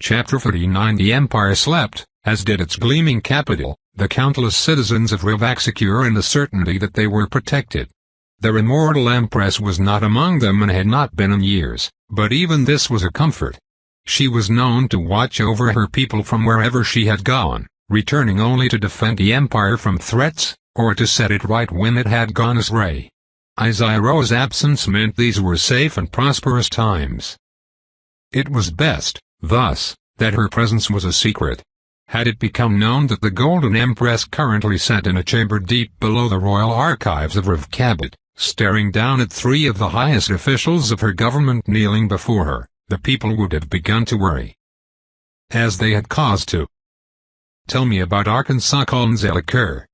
Chapter 49. The empire slept, as did its gleaming capital, the countless citizens of Rivak secure in the certainty that they were protected. Their immortal empress was not among them and had not been in years, but even this was a comfort. She was known to watch over her people from wherever she had gone, returning only to defend the empire from threats, or to set it right when it had gone astray. Isaro's absence meant these were safe and prosperous times. It was best, thus, that her presence was a secret. Had it become known that the Golden Empress currently sat in a chamber deep below the royal archives of Rivkabad, staring down at three of the highest officials of her government kneeling before her, the people would have begun to worry. As they had cause to. Tell me about Arkansas Kalnzeliker.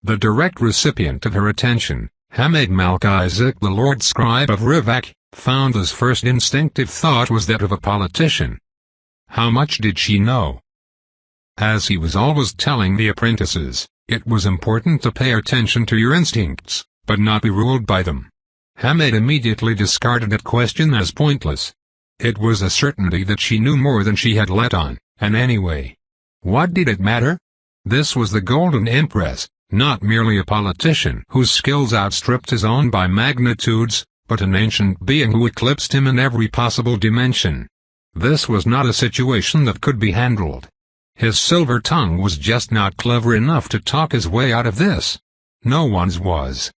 The direct recipient of her attention, Hamid Malk Isaac, the Lord Scribe of Rivak, found his first instinctive thought was that of a politician. How much did she know? As he was always telling the apprentices, it was important to pay attention to your instincts, but not be ruled by them. Hamid immediately discarded that question as pointless. It was a certainty that she knew more than she had let on, and anyway, what did it matter? This was the Golden Empress, not merely a politician whose skills outstripped his own by magnitudes, but an ancient being who eclipsed him in every possible dimension. This was not a situation that could be handled. His silver tongue was just not clever enough to talk his way out of this. No one's was.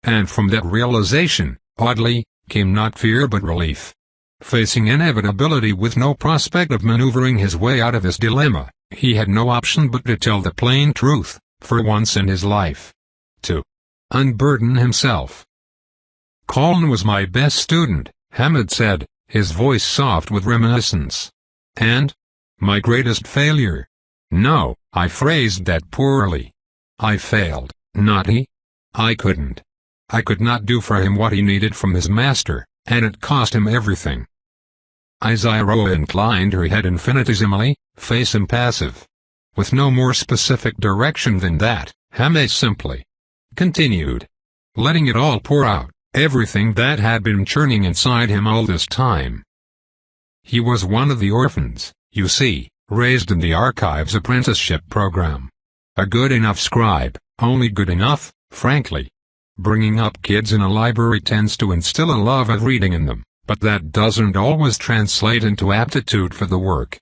And from that realization, oddly, came not fear but relief. Facing inevitability with no prospect of maneuvering his way out of his dilemma, he had no option but to tell the plain truth, for once in his life. To unburden himself. Kaln was my best student, Hamid said, his voice soft with reminiscence. And? My greatest failure? No, I phrased that poorly. I failed, not he. I couldn't. I could not do for him what he needed from his master, and it cost him everything. Isiro inclined her head infinitesimally, face impassive. With no more specific direction than that, Hamid simply continued, letting it all pour out, everything that had been churning inside him all this time. He was one of the orphans, you see, raised in the Archives apprenticeship program. A good enough scribe, only good enough, frankly. Bringing up kids in a library tends to instill a love of reading in them, but that doesn't always translate into aptitude for the work.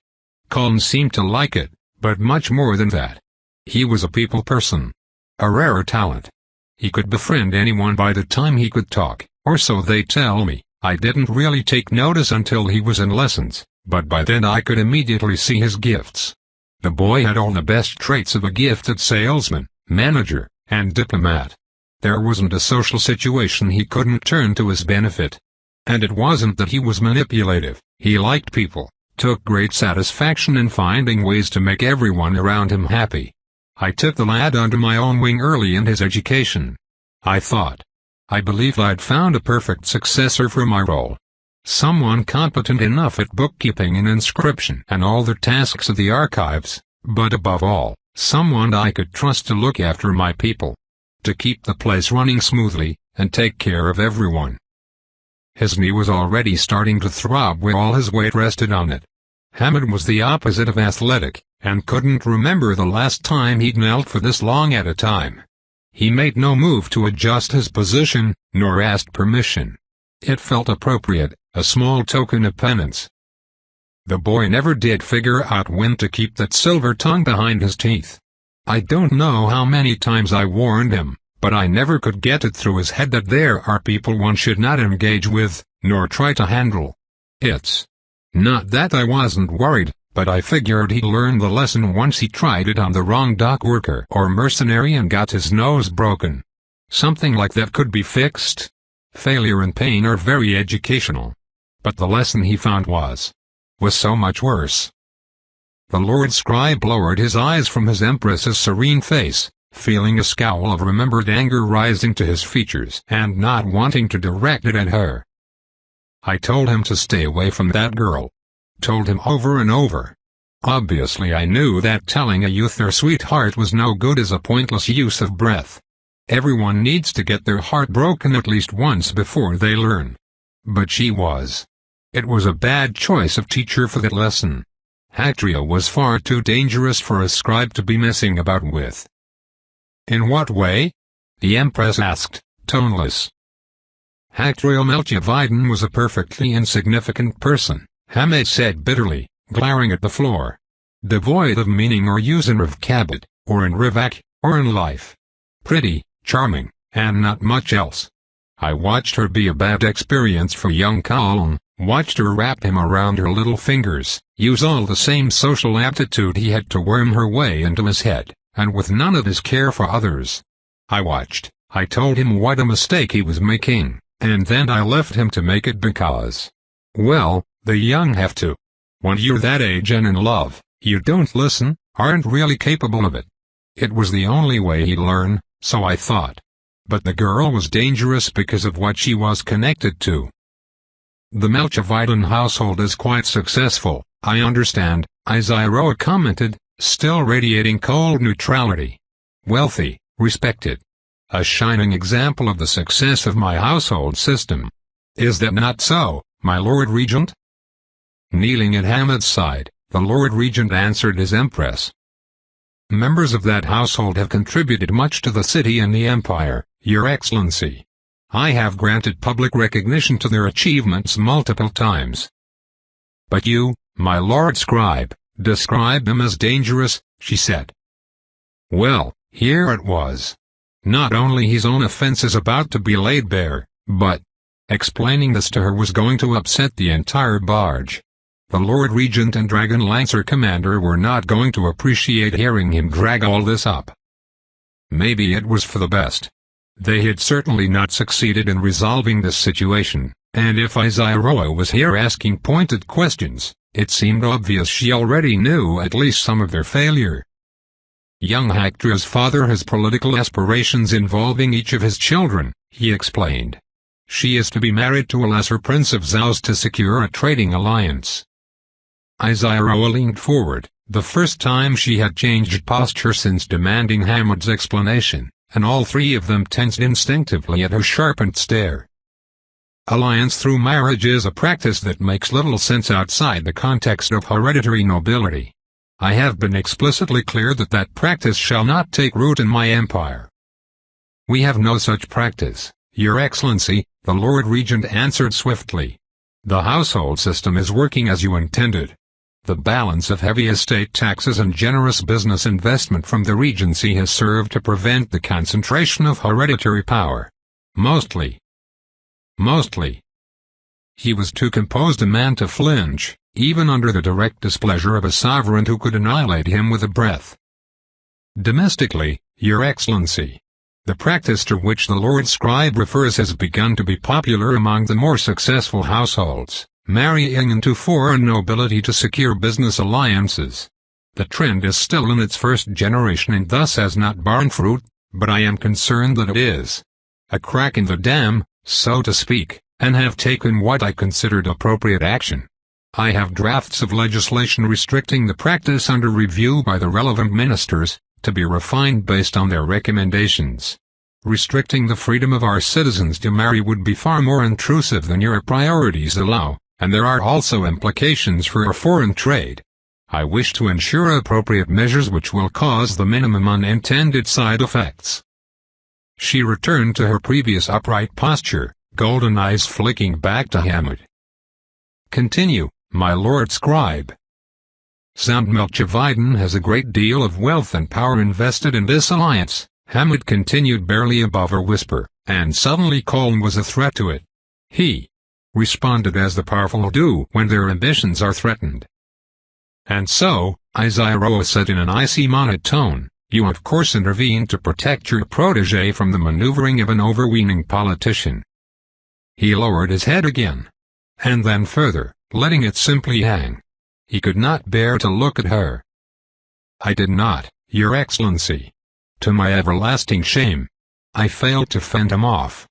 Kaln seemed to like it, but much more than that. He was a people person. A rare talent. He could befriend anyone by the time he could talk, or so they tell me. I didn't really take notice until he was in lessons, but by then I could immediately see his gifts. The boy had all the best traits of a gifted salesman, manager, and diplomat. There wasn't a social situation he couldn't turn to his benefit. And it wasn't that he was manipulative, he liked people, took great satisfaction in finding ways to make everyone around him happy. I took the lad under my own wing early in his education. I believed I'd found a perfect successor for my role. Someone competent enough at bookkeeping and inscription and all the tasks of the archives, but above all, someone I could trust to look after my people. To keep the place running smoothly, and take care of everyone. His knee was already starting to throb where all his weight rested on it. Hamid was the opposite of athletic, and couldn't remember the last time he'd knelt for this long at a time. He made no move to adjust his position, nor asked permission. It felt appropriate, a small token of penance. The boy never did figure out when to keep that silver tongue behind his teeth. I don't know how many times I warned him, but I never could get it through his head that there are people one should not engage with, nor try to handle. It's not that I wasn't worried, but I figured he'd learn the lesson once he tried it on the wrong dock worker or mercenary and got his nose broken. Something like that could be fixed. Failure and pain are very educational. But the lesson he found was so much worse. The Lord Scribe lowered his eyes from his Empress's serene face, feeling a scowl of remembered anger rising to his features and not wanting to direct it at her. I told him to stay away from that girl. Told him over and over. Obviously I knew that telling a youth their sweetheart was no good is a pointless use of breath. Everyone needs to get their heart broken at least once before they learn. But she was It was a bad choice of teacher for that lesson. Hactria was far too dangerous for a scribe to be messing about with. In what way? The Empress asked, toneless. Hactria Melchividin was a perfectly insignificant person, Hamed said bitterly, glaring at the floor. Devoid of meaning or use in Rivkabit, or in Rivak, or in life. Pretty, charming, and not much else. I watched her be a bad experience for young Kalon, watched her wrap him around her little fingers, use all the same social aptitude he had to worm her way into his head, and with none of his care for others. I watched, I told him what a mistake he was making, and then I left him to make it because, well, the young have to. When you're that age and in love, you don't listen, aren't really capable of it. It was the only way he'd learn, so I thought. But the girl was dangerous because of what she was connected to. The Melchividin household is quite successful, I understand, Iziroa commented, still radiating cold neutrality. Wealthy, respected. A shining example of the success of my household system. Is that not so, my Lord Regent? Kneeling at Hamed's side, the Lord Regent answered his Empress. Members of that household have contributed much to the city and the empire, Your Excellency. I have granted public recognition to their achievements multiple times. But you, my Lord Scribe, describe them as dangerous, she said. Well, here it was. Not only his own offense is about to be laid bare, but explaining this to her was going to upset the entire barge. The Lord Regent and Dragon Lancer Commander were not going to appreciate hearing him drag all this up. Maybe it was for the best. They had certainly not succeeded in resolving this situation, and if Iziroa was here asking pointed questions, it seemed obvious she already knew at least some of their failure. Young Hactria's father has political aspirations involving each of his children, he explained. She is to be married to a lesser prince of Zaus to secure a trading alliance. Iziroa leaned forward, the first time she had changed posture since demanding Hamed's explanation, and all three of them tensed instinctively at her sharpened stare. Alliance through marriage is a practice that makes little sense outside the context of hereditary nobility. I have been explicitly clear that that practice shall not take root in my empire. We have no such practice, Your Excellency, the Lord Regent answered swiftly. The household system is working as you intended. The balance of heavy estate taxes and generous business investment from the Regency has served to prevent the concentration of hereditary power. Mostly. He was too composed a man to flinch, even under the direct displeasure of a sovereign who could annihilate him with a breath. Domestically, Your Excellency. The practice to which the Lord Scribe refers has begun to be popular among the more successful households, marrying into foreign nobility to secure business alliances. The trend is still in its first generation and thus has not borne fruit, but I am concerned that it is a crack in the dam, so to speak, and have taken what I considered appropriate action. I have drafts of legislation restricting the practice under review by the relevant ministers, to be refined based on their recommendations. Restricting the freedom of our citizens to marry would be far more intrusive than your priorities allow, and there are also implications for our foreign trade. I wish to ensure appropriate measures which will cause the minimum unintended side effects. She returned to her previous upright posture, golden eyes flicking back to Hamed. Continue, my Lord Scribe. Sound Melchividin has a great deal of wealth and power invested in this alliance, Hamed continued barely above her whisper, and suddenly calm was a threat to it. He responded as the powerful do when their ambitions are threatened. And so, Iziroa said in an icy monotone, you of course intervened to protect your protege from the maneuvering of an overweening politician. He lowered his head again. And then further, letting it simply hang. He could not bear to look at her. I did not, Your Excellency. To my everlasting shame. I failed to fend him off.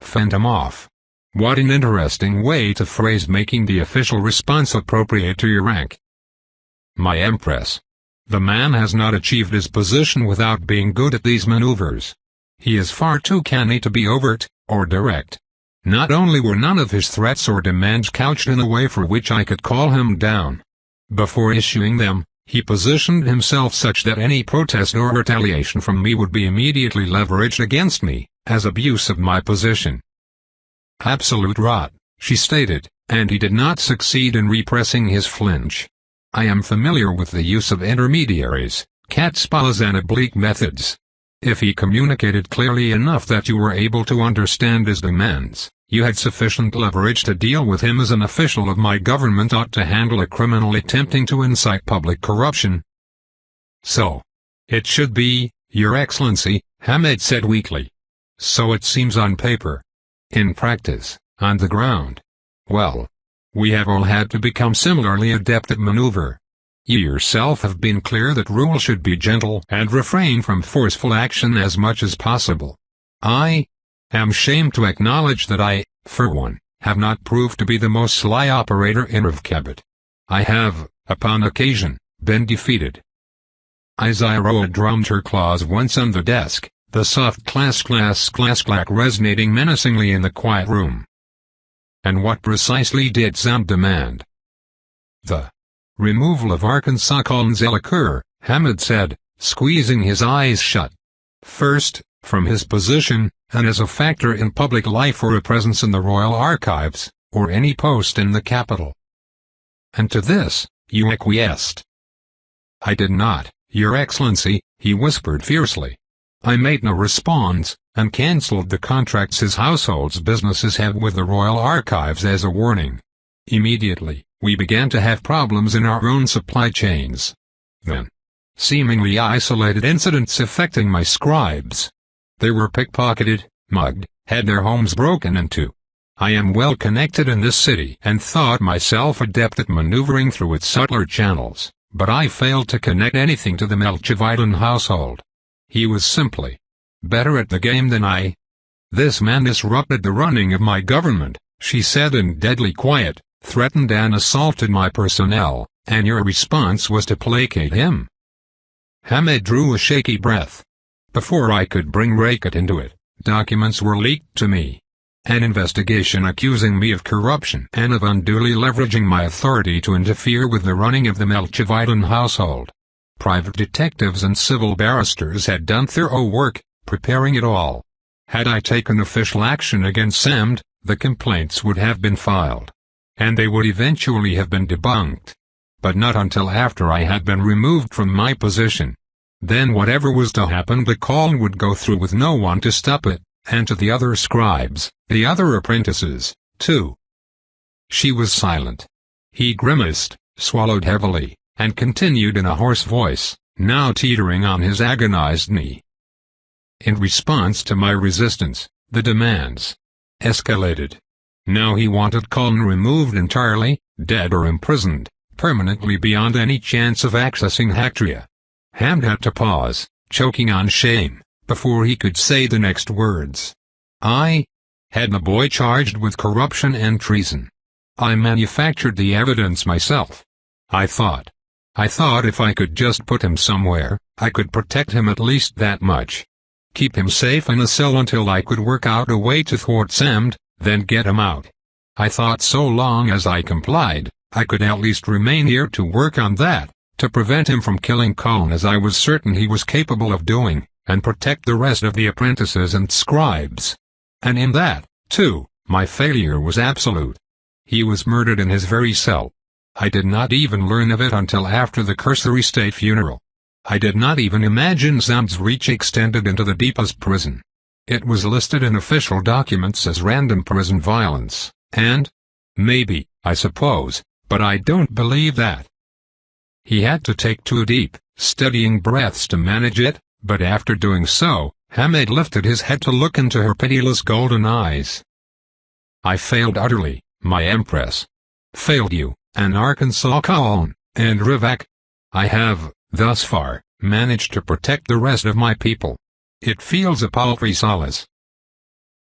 Fend him off. What an interesting way to phrase making the official response appropriate to your rank. My Empress. The man has not achieved his position without being good at these maneuvers. He is far too canny to be overt, or direct. Not only were none of his threats or demands couched in a way for which I could call him down. Before issuing them, he positioned himself such that any protest or retaliation from me would be immediately leveraged against me, as abuse of my position. Absolute rot, she stated, and he did not succeed in repressing his flinch. I am familiar with the use of intermediaries, catspaws and oblique methods. If he communicated clearly enough that you were able to understand his demands, you had sufficient leverage to deal with him as an official of my government ought to handle a criminal attempting to incite public corruption. So it should be, Your Excellency, Hamed said weakly. So it seems on paper. In practice, on the ground. Well, we have all had to become similarly adept at maneuver. You yourself have been clear that rule should be gentle and refrain from forceful action as much as possible. I am ashamed to acknowledge that I, for one, have not proved to be the most sly operator in Revkabit. I have, upon occasion, been defeated. Izira drummed her claws once on the desk, the soft clack resonating menacingly in the quiet room. And what precisely did Sam demand? The removal of Arkansas Collins Elikur, Hamed said, squeezing his eyes shut. First, from his position, and as a factor in public life or a presence in the Royal Archives, or any post in the capital. And to this, you acquiesced. I did not, Your Excellency, he whispered fiercely. I made no response, and cancelled the contracts his household's businesses have with the Royal Archives as a warning. Immediately, we began to have problems in our own supply chains. Then, seemingly isolated incidents affecting my scribes. They were pickpocketed, mugged, had their homes broken into. I am well connected in this city and thought myself adept at maneuvering through its subtler channels, but I failed to connect anything to the Melchividon household. He was simply better at the game than I. This man disrupted the running of my government, she said in deadly quiet, threatened and assaulted my personnel, and your response was to placate him. Hamed drew a shaky breath. Before I could bring Rakat into it, documents were leaked to me. An investigation accusing me of corruption and of unduly leveraging my authority to interfere with the running of the Melchividon household. Private detectives and civil barristers had done thorough work, preparing it all. Had I taken official action against Samd, the complaints would have been filed. And they would eventually have been debunked. But not until after I had been removed from my position. Then whatever was to happen, the call would go through with no one to stop it, and to the other scribes, the other apprentices, too. She was silent. He grimaced, swallowed heavily, and continued in a hoarse voice, now teetering on his agonized knee. In response to my resistance, the demands escalated. Now he wanted Colin removed entirely, dead or imprisoned, permanently beyond any chance of accessing Hactria. Hamed had to pause, choking on shame, before he could say the next words. I had the boy charged with corruption and treason. I manufactured the evidence myself. I thought if I could just put him somewhere, I could protect him at least that much. Keep him safe in a cell until I could work out a way to thwart Samd, then get him out. I thought so long as I complied, I could at least remain here to work on that, to prevent him from killing Colin as I was certain he was capable of doing, and protect the rest of the apprentices and scribes. And in that, too, my failure was absolute. He was murdered in his very cell. I did not even learn of it until after the cursory state funeral. I did not even imagine Samd's reach extended into the deepest prison. It was listed in official documents as random prison violence, and maybe, I suppose, but I don't believe that. He had to take 2 deep, steadying breaths to manage it, but after doing so, Hamed lifted his head to look into her pitiless golden eyes. I failed utterly, my Empress. Failed you, and Arkansas Colin, and Rivak. I have, thus far, managed to protect the rest of my people. It feels a paltry solace.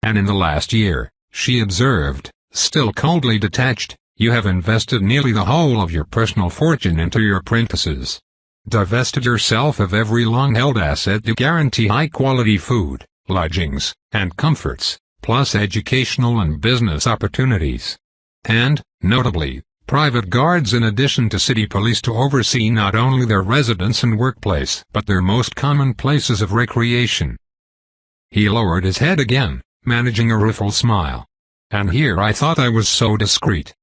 And in the last year, she observed, still coldly detached, you have invested nearly the whole of your personal fortune into your apprentices. Divested yourself of every long-held asset to guarantee high-quality food, lodgings, and comforts, plus educational and business opportunities. And, notably, private guards in addition to city police to oversee not only their residence and workplace but their most common places of recreation. He lowered his head again, managing a rueful smile. And here I thought I was so discreet.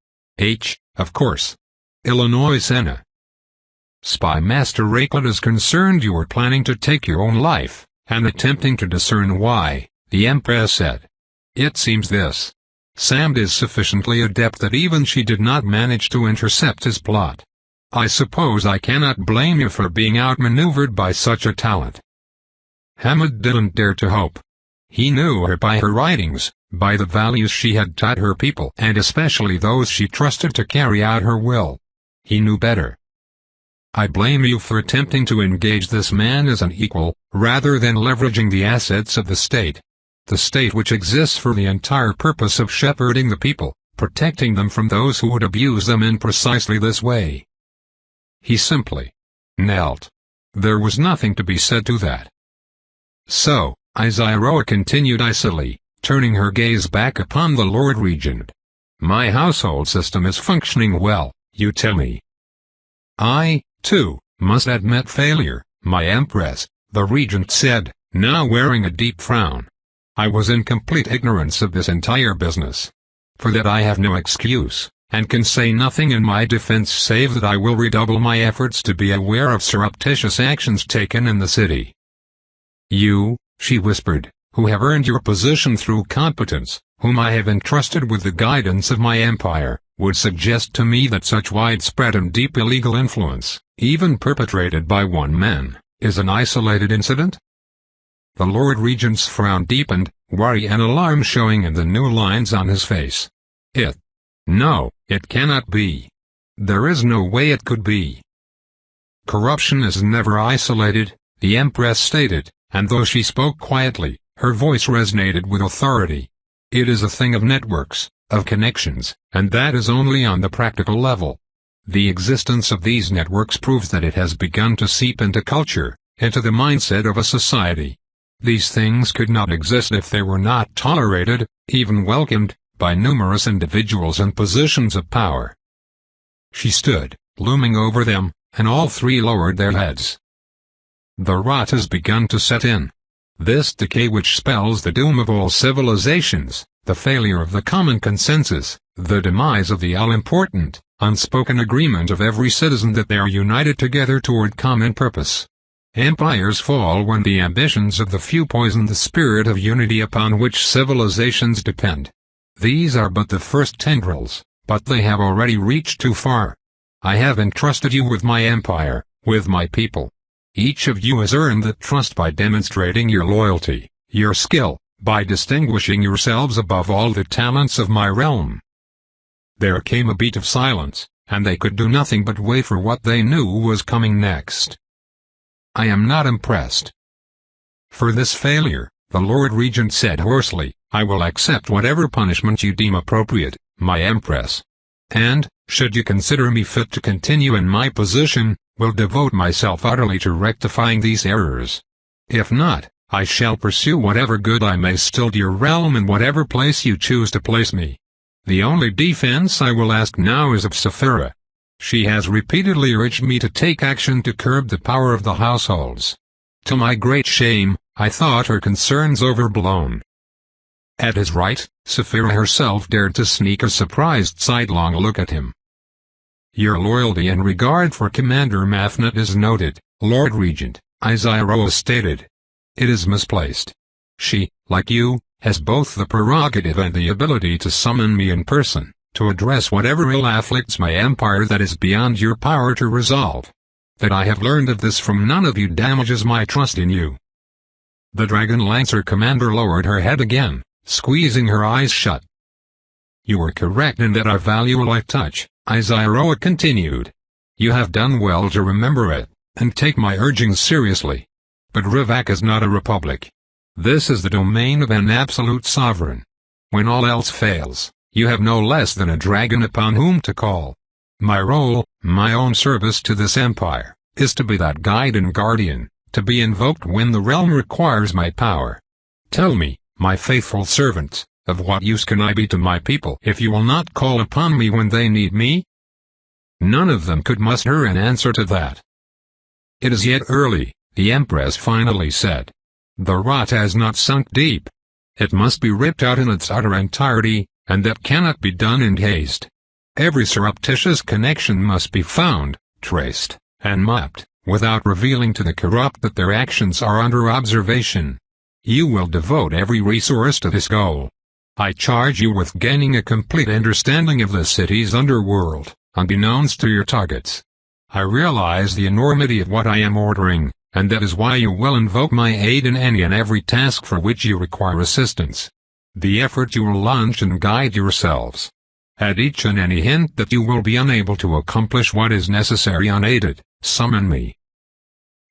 Of course. Illinois Senna. Spy Master Rakelet is concerned you were planning to take your own life, and attempting to discern why, the Empress said. It seems this. Samd is sufficiently adept that even she did not manage to intercept his plot. I suppose I cannot blame you for being outmaneuvered by such a talent. Hamid didn't dare to hope. He knew her by her writings, by the values she had taught her people and especially those she trusted to carry out her will. He knew better. I blame you for attempting to engage this man as an equal, rather than leveraging the assets of the state. The state which exists for the entire purpose of shepherding the people, protecting them from those who would abuse them in precisely this way. He simply knelt. There was nothing to be said to that. So, Izaroa continued icily, turning her gaze back upon the Lord Regent. My household system is functioning well, you tell me. I, too, must admit failure, my Empress, the Regent said, now wearing a deep frown. I was in complete ignorance of this entire business. For that I have no excuse, and can say nothing in my defense save that I will redouble my efforts to be aware of surreptitious actions taken in the city. You, she whispered, who have earned your position through competence, whom I have entrusted with the guidance of my empire, would suggest to me that such widespread and deep illegal influence, even perpetrated by one man, is an isolated incident? The Lord Regent's frown deepened, worry and alarm showing in the new lines on his face. No, it cannot be. There is no way it could be. Corruption is never isolated, the Empress stated, and though she spoke quietly, her voice resonated with authority. It is a thing of networks, of connections, and that is only on the practical level. The existence of these networks proves that it has begun to seep into culture, into the mindset of a society. These things could not exist if they were not tolerated, even welcomed, by numerous individuals in positions of power. She stood, looming over them, and all three lowered their heads. The rot has begun to set in. This decay which spells the doom of all civilizations, the failure of the common consensus, the demise of the all-important, unspoken agreement of every citizen that they are united together toward common purpose. Empires fall when the ambitions of the few poison the spirit of unity upon which civilizations depend. These are but the first tendrils, but they have already reached too far. I have entrusted you with my empire, with my people. Each of you has earned that trust by demonstrating your loyalty, your skill, by distinguishing yourselves above all the talents of my realm. There came a beat of silence, and they could do nothing but wait for what they knew was coming next. I am not impressed. For this failure, the Lord Regent said hoarsely, I will accept whatever punishment you deem appropriate, my Empress. And, should you consider me fit to continue in my position, will devote myself utterly to rectifying these errors. If not, I shall pursue whatever good I may still to your realm in whatever place you choose to place me. The only defense I will ask now is of Saphira. She has repeatedly urged me to take action to curb the power of the households. To my great shame, I thought her concerns overblown. At his right, Saphira herself dared to sneak a surprised sidelong look at him. Your loyalty and regard for Commander Mafnet is noted, Lord Regent, Izaroa stated. It is misplaced. She, like you, has both the prerogative and the ability to summon me in person, to address whatever ill afflicts my empire that is beyond your power to resolve. That I have learned of this from none of you damages my trust in you. The Dragon Lancer commander lowered her head again, squeezing her eyes shut. You were correct in that I value a light touch, Izaroa continued. You have done well to remember it, and take my urgings seriously. But Rivak is not a republic. This is the domain of an absolute sovereign. When all else fails, you have no less than a dragon upon whom to call. My role, my own service to this empire, is to be that guide and guardian, to be invoked when the realm requires my power. Tell me, my faithful servants, of what use can I be to my people if you will not call upon me when they need me? None of them could muster an answer to that. It is yet early, the Empress finally said. The rot has not sunk deep. It must be ripped out in its utter entirety, and that cannot be done in haste. Every surreptitious connection must be found, traced, and mapped, without revealing to the corrupt that their actions are under observation. You will devote every resource to this goal. I charge you with gaining a complete understanding of the city's underworld, unbeknownst to your targets. I realize the enormity of what I am ordering, and that is why you will invoke my aid in any and every task for which you require assistance. The effort you will launch and guide yourselves. At each and any hint that you will be unable to accomplish what is necessary unaided, summon me.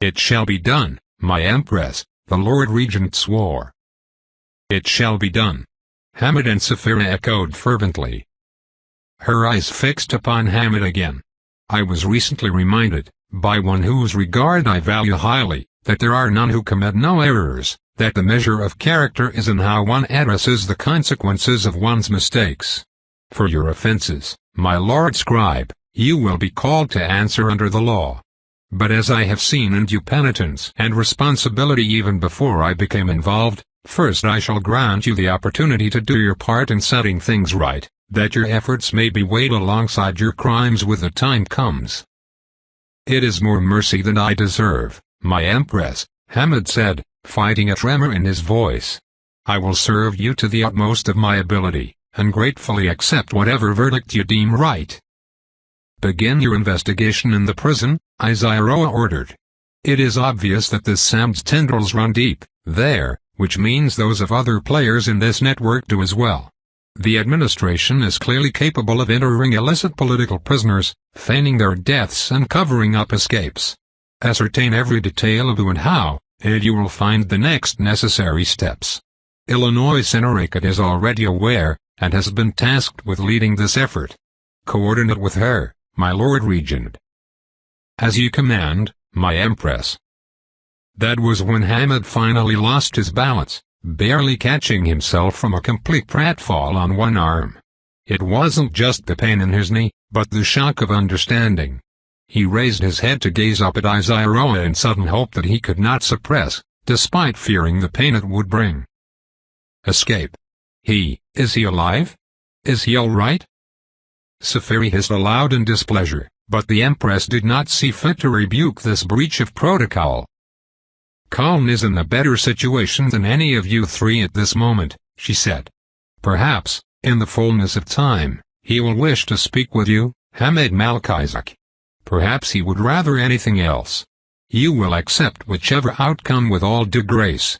It shall be done, my Empress, the Lord Regent swore. It shall be done. Hamid and Saphira echoed fervently. Her eyes fixed upon Hamid again. I was recently reminded, by one whose regard I value highly, that there are none who commit no errors, that the measure of character is in how one addresses the consequences of one's mistakes. For your offenses, my Lord Scribe, you will be called to answer under the law. But as I have seen in you penitence and responsibility even before I became involved, first I shall grant you the opportunity to do your part in setting things right, that your efforts may be weighed alongside your crimes when the time comes. It is more mercy than I deserve, my Empress, Hamid said, fighting a tremor in his voice. I will serve you to the utmost of my ability, and gratefully accept whatever verdict you deem right. Begin your investigation in the prison, Izaroa ordered. It is obvious that this Sam's tendrils run deep, there, which means those of other players in this network do as well. The administration is clearly capable of entering illicit political prisoners, feigning their deaths and covering up escapes. Ascertain every detail of who and how, and you will find the next necessary steps. Illinois Senator is already aware, and has been tasked with leading this effort. Coordinate with her, my Lord Regent. As you command, my Empress. That was when Hamid finally lost his balance, barely catching himself from a complete pratfall on one arm. It wasn't just the pain in his knee, but the shock of understanding. He raised his head to gaze up at Izaroa in sudden hope that he could not suppress, despite fearing the pain it would bring. Escape. Is he alive? Is he all right? Saphira hissed aloud in displeasure, but the Empress did not see fit to rebuke this breach of protocol. Colin is in a better situation than any of you three at this moment, she said. Perhaps, in the fullness of time, he will wish to speak with you, Hamid Malkizak. Perhaps he would rather anything else. You will accept whichever outcome with all due grace.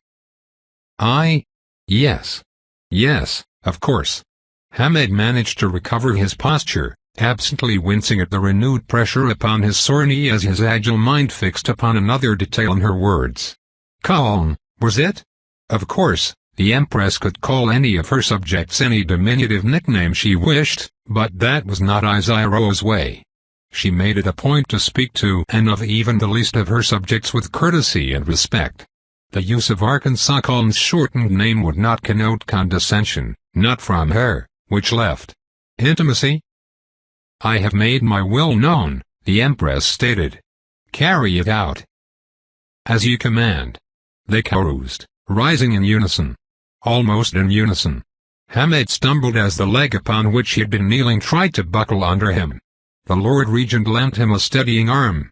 Yes, of course. Hamid managed to recover his posture, absently wincing at the renewed pressure upon his sore knee as his agile mind fixed upon another detail in her words. Calm, was it? Of course, the Empress could call any of her subjects any diminutive nickname she wished, but that was not Izaroa's way. She made it a point to speak to and of even the least of her subjects with courtesy and respect. The use of Arkansas Column's shortened name would not connote condescension, not from her, which left intimacy. I have made my will known, the Empress stated. Carry it out. As you command. They caroused, rising in unison. Almost in unison. Hamid stumbled as the leg upon which he had been kneeling tried to buckle under him. The Lord Regent lent him a steadying arm.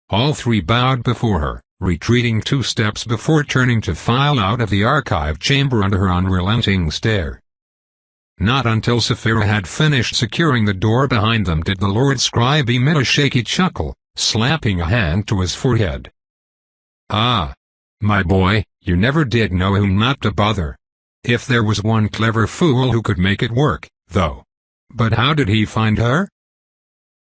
All three bowed before her, retreating 2 steps before turning to file out of the archive chamber under her unrelenting stare. Not until Saphira had finished securing the door behind them did the Lord Scribe emit a shaky chuckle, slapping a hand to his forehead. Ah! My boy, you never did know whom not to bother. If there was one clever fool who could make it work, though. But how did he find her?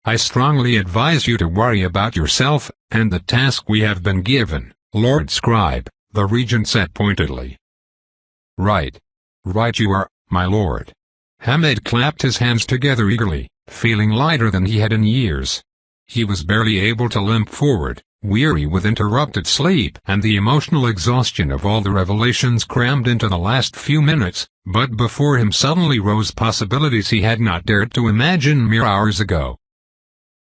I strongly advise you to worry about yourself, and the task we have been given, Lord Scribe, the Regent said pointedly. Right you are, my lord. Hamid clapped his hands together eagerly, feeling lighter than he had in years. He was barely able to limp forward, weary with interrupted sleep and the emotional exhaustion of all the revelations crammed into the last few minutes, but before him suddenly rose possibilities he had not dared to imagine mere hours ago.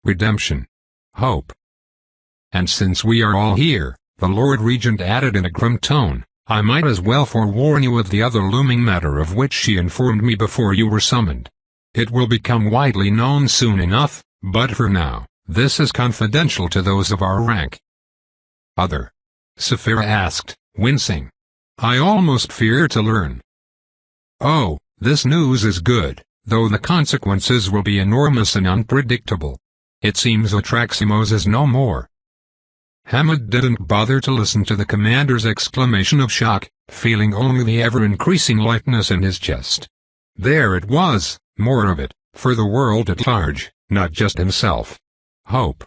Redemption. Hope. And since we are all here, the Lord Regent added in a grim tone, I might as well forewarn you of the other looming matter of which she informed me before you were summoned. It will become widely known soon enough, but for now, this is confidential to those of our rank. Other. Saphira asked, wincing. I almost fear to learn. Oh, this news is good, though the consequences will be enormous and unpredictable. It seems Atraximos is no more. Hamid didn't bother to listen to the commander's exclamation of shock, feeling only the ever-increasing lightness in his chest. There it was, more of it, for the world at large, not just himself. Hope.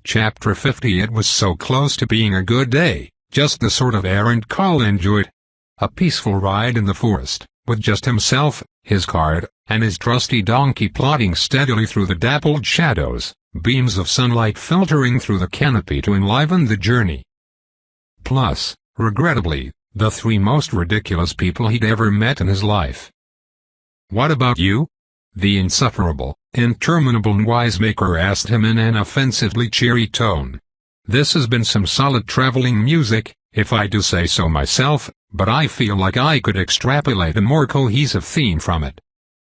Chapter 50. It was so close to being a good day, just the sort of errand Carl enjoyed. A peaceful ride in the forest, with just himself, his card, and his trusty donkey plodding steadily through the dappled shadows, beams of sunlight filtering through the canopy to enliven the journey. Plus, regrettably, the three most ridiculous people he'd ever met in his life. What about you? The insufferable, interminable noisemaker asked him in an offensively cheery tone. This has been some solid traveling music, if I do say so myself, but I feel like I could extrapolate a more cohesive theme from it.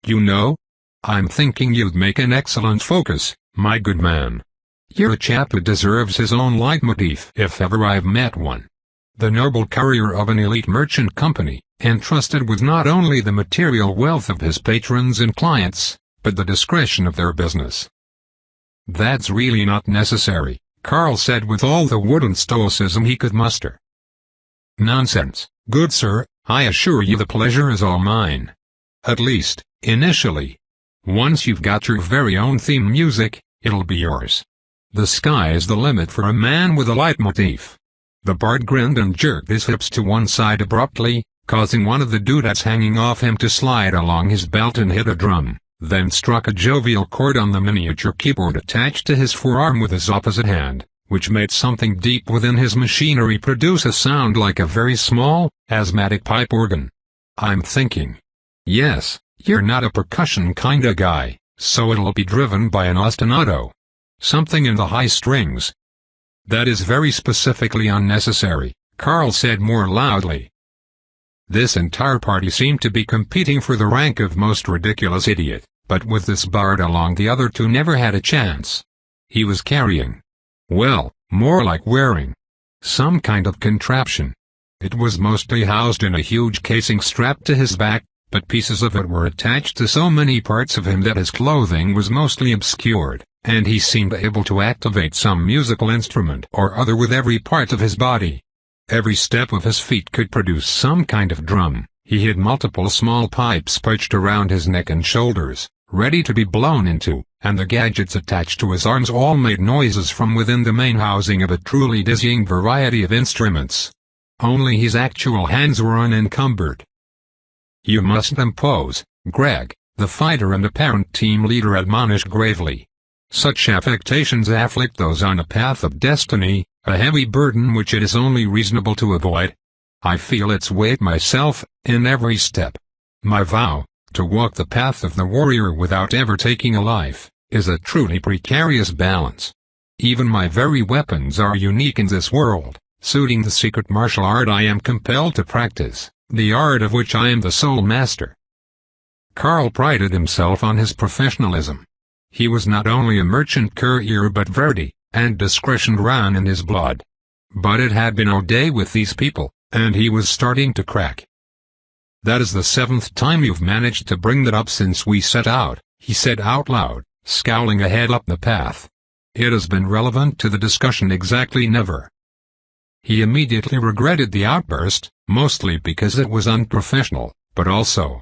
You know? I'm thinking you'd make an excellent focus, my good man. You're a chap who deserves his own leitmotif if ever I've met one. The noble courier of an elite merchant company, entrusted with not only the material wealth of his patrons and clients, but the discretion of their business. That's really not necessary, Carl said with all the wooden stoicism he could muster. Nonsense, good sir, I assure you the pleasure is all mine. At least, initially. Once you've got your very own theme music, it'll be yours. The sky is the limit for a man with a leitmotif. The bard grinned and jerked his hips to one side abruptly, causing one of the doodads hanging off him to slide along his belt and hit a drum, then struck a jovial chord on the miniature keyboard attached to his forearm with his opposite hand, which made something deep within his machinery produce a sound like a very small, asthmatic pipe organ. I'm thinking. Yes, you're not a percussion kinda guy, so it'll be driven by an ostinato. Something in the high strings. That is very specifically unnecessary, Carl said more loudly. This entire party seemed to be competing for the rank of most ridiculous idiot, but with this bard along the other two never had a chance. He was carrying. Well, more like wearing. Some kind of contraption. It was mostly housed in a huge casing strapped to his back, but pieces of it were attached to so many parts of him that his clothing was mostly obscured, and he seemed able to activate some musical instrument or other with every part of his body. Every step of his feet could produce some kind of drum. He had multiple small pipes perched around his neck and shoulders, ready to be blown into, and the gadgets attached to his arms all made noises from within the main housing of a truly dizzying variety of instruments. Only his actual hands were unencumbered. You mustn't impose, Greg, the fighter and apparent team leader admonished gravely. Such affectations afflict those on a path of destiny, a heavy burden which it is only reasonable to avoid. I feel its weight myself, in every step. My vow, to walk the path of the warrior without ever taking a life, is a truly precarious balance. Even my very weapons are unique in this world, suiting the secret martial art I am compelled to practice, the art of which I am the sole master. Carl prided himself on his professionalism. He was not only a merchant courier but Verdi, and discretion ran in his blood. But it had been all day with these people, and he was starting to crack. That is the 7th time you've managed to bring that up since we set out, he said out loud, scowling ahead up the path. It has been relevant to the discussion exactly never. He immediately regretted the outburst, mostly because it was unprofessional, but also.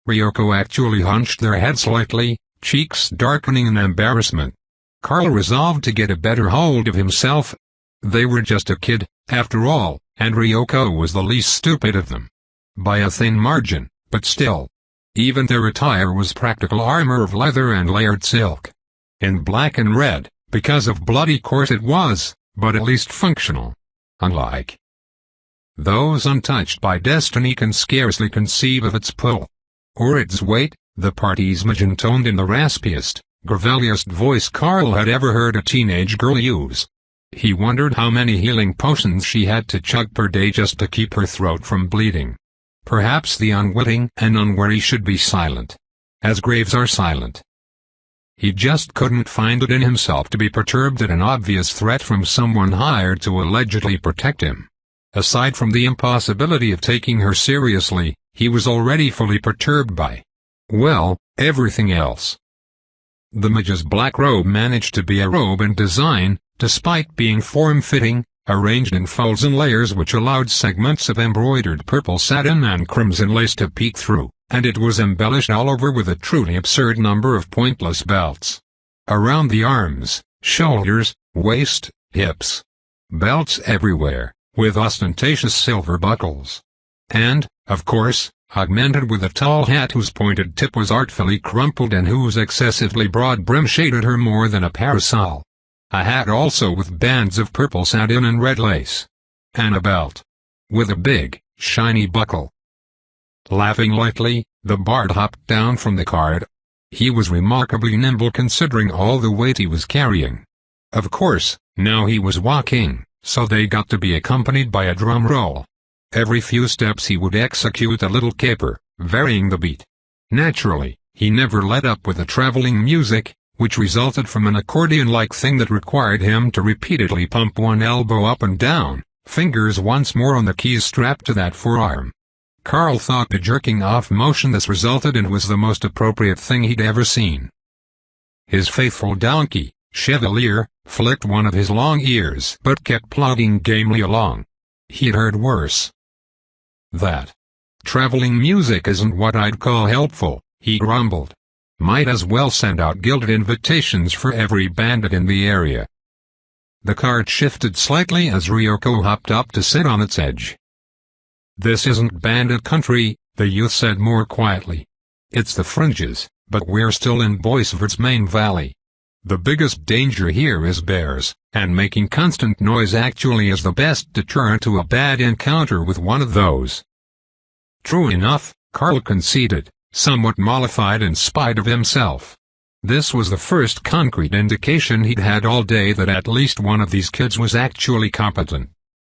Ryoko actually hunched their head slightly, cheeks darkening in embarrassment. Carl resolved to get a better hold of himself. They were just a kid, after all, and Ryoko was the least stupid of them. By a thin margin, but still. Even their attire was practical armor of leather and layered silk. In black and red, because of bloody course it was, but at least functional. Unlike those untouched by destiny can scarcely conceive of its pull or its weight, the party's Imogen toned in the raspiest, graveliest voice Carl had ever heard a teenage girl use. He wondered how many healing potions she had to chug per day just to keep her throat from bleeding. Perhaps the unwitting and unwary should be silent, as graves are silent. He just couldn't find it in himself to be perturbed at an obvious threat from someone hired to allegedly protect him. Aside from the impossibility of taking her seriously, he was already fully perturbed by, well, everything else. The Mage's black robe managed to be a robe in design, despite being form-fitting, arranged in folds and layers which allowed segments of embroidered purple satin and crimson lace to peek through, and it was embellished all over with a truly absurd number of pointless belts. Around the arms, shoulders, waist, hips. Belts everywhere, with ostentatious silver buckles. And, of course, augmented with a tall hat whose pointed tip was artfully crumpled and whose excessively broad brim shaded her more than a parasol. A hat also with bands of purple satin and red lace. And a belt. With a big, shiny buckle. Laughing lightly, the bard hopped down from the cart. He was remarkably nimble considering all the weight he was carrying. Of course, now he was walking, so they got to be accompanied by a drum roll. Every few steps he would execute a little caper, varying the beat. Naturally, he never let up with the traveling music, which resulted from an accordion-like thing that required him to repeatedly pump one elbow up and down, fingers once more on the keys strapped to that forearm. Carl thought the jerking-off motion this resulted in was the most appropriate thing he'd ever seen. His faithful donkey, Chevalier, flicked one of his long ears but kept plodding gamely along. He'd heard worse. That traveling music isn't what I'd call helpful, he grumbled. Might as well send out gilded invitations for every bandit in the area. The cart shifted slightly as Ryoko hopped up to sit on its edge. This isn't bandit country, the youth said more quietly. It's the fringes, but we're still in Boisvert's main valley. The biggest danger here is bears, and making constant noise actually is the best deterrent to a bad encounter with one of those. True enough, Carl conceded, somewhat mollified in spite of himself. This was the first concrete indication he'd had all day that at least one of these kids was actually competent.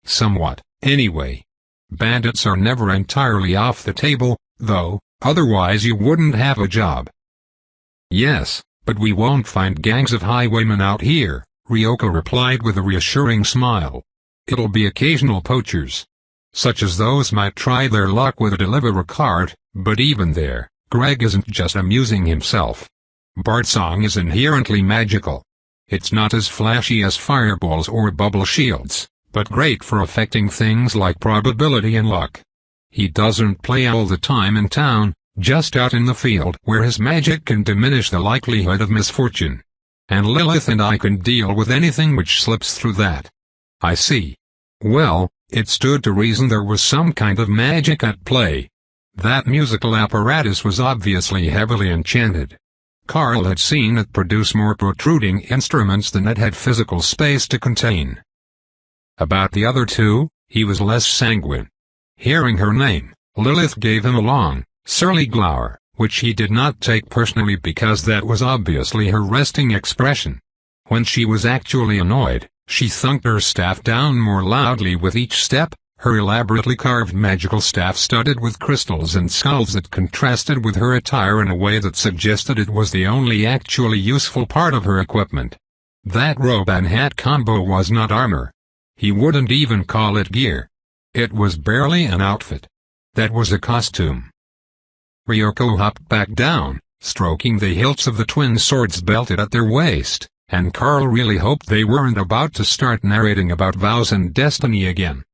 Somewhat, anyway. Bandits are never entirely off the table, though, otherwise you wouldn't have a job. Yes, but we won't find gangs of highwaymen out here, Ryoko replied with a reassuring smile. It'll be occasional poachers. Such as those might try their luck with a delivery cart, but even there, Greg isn't just amusing himself. Bardsong is inherently magical. It's not as flashy as fireballs or bubble shields, but great for affecting things like probability and luck. He doesn't play all the time in town, just out in the field where his magic can diminish the likelihood of misfortune. And Lilith and I can deal with anything which slips through that. I see. Well, it stood to reason there was some kind of magic at play. That musical apparatus was obviously heavily enchanted. Carl had seen it produce more protruding instruments than it had physical space to contain. About the other two, he was less sanguine. Hearing her name, Lilith gave him a long, surly glower, which he did not take personally because that was obviously her resting expression. When she was actually annoyed, she thunked her staff down more loudly with each step, her elaborately carved magical staff studded with crystals and skulls that contrasted with her attire in a way that suggested it was the only actually useful part of her equipment. That robe and hat combo was not armor. He wouldn't even call it gear. It was barely an outfit. That was a costume. Ryoko hopped back down, stroking the hilts of the twin swords belted at their waist, and Carl really hoped they weren't about to start narrating about vows and destiny again.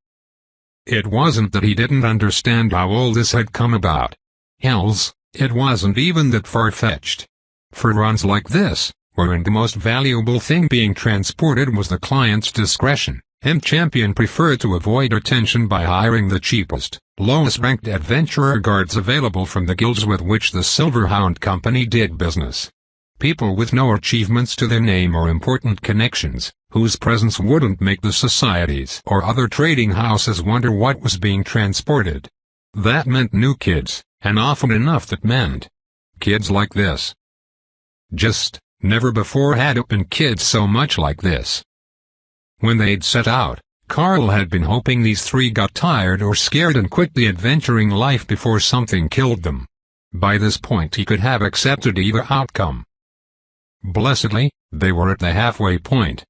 It wasn't that he didn't understand how all this had come about. Hells, it wasn't even that far-fetched. For runs like this, wherein the most valuable thing being transported was the client's discretion, M-Champion preferred to avoid attention by hiring the cheapest, lowest-ranked adventurer guards available from the guilds with which the Silverhound Company did business. people with no achievements to their name or important connections, whose presence wouldn't make the societies or other trading houses wonder what was being transported. That meant new kids, and often enough that meant kids like this. Just never before had it been kids so much like this. When they'd set out, Carl had been hoping these three got tired or scared and quit the adventuring life before something killed them. By this point he could have accepted either outcome. Blessedly, they were at the halfway point.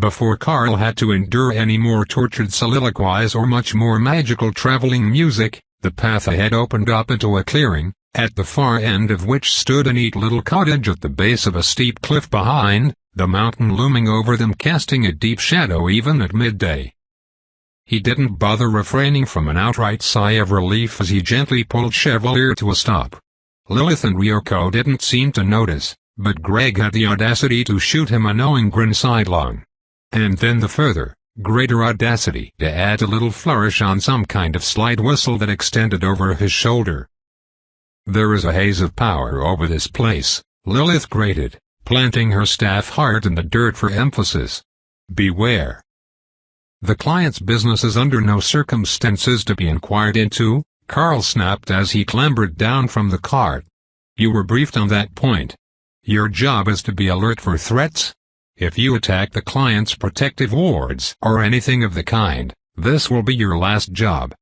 Before Carl had to endure any more tortured soliloquies or much more magical traveling music, the path ahead opened up into a clearing, at the far end of which stood a neat little cottage at the base of a steep cliff behind, the mountain looming over them casting a deep shadow even at midday. He didn't bother refraining from an outright sigh of relief as he gently pulled Chevalier to a stop. Lilith and Ryoko didn't seem to notice, but Greg had the audacity to shoot him a knowing grin sidelong. And then the further, greater audacity to add a little flourish on some kind of slide whistle that extended over his shoulder. "There is a haze of power over this place," Lilith grated, planting her staff hard in the dirt for emphasis. "Beware. The client's business is under no circumstances to be inquired into," Carl snapped as he clambered down from the cart. "You were briefed on that point. Your job is to be alert for threats. If you attack the client's protective wards or anything of the kind, this will be your last job."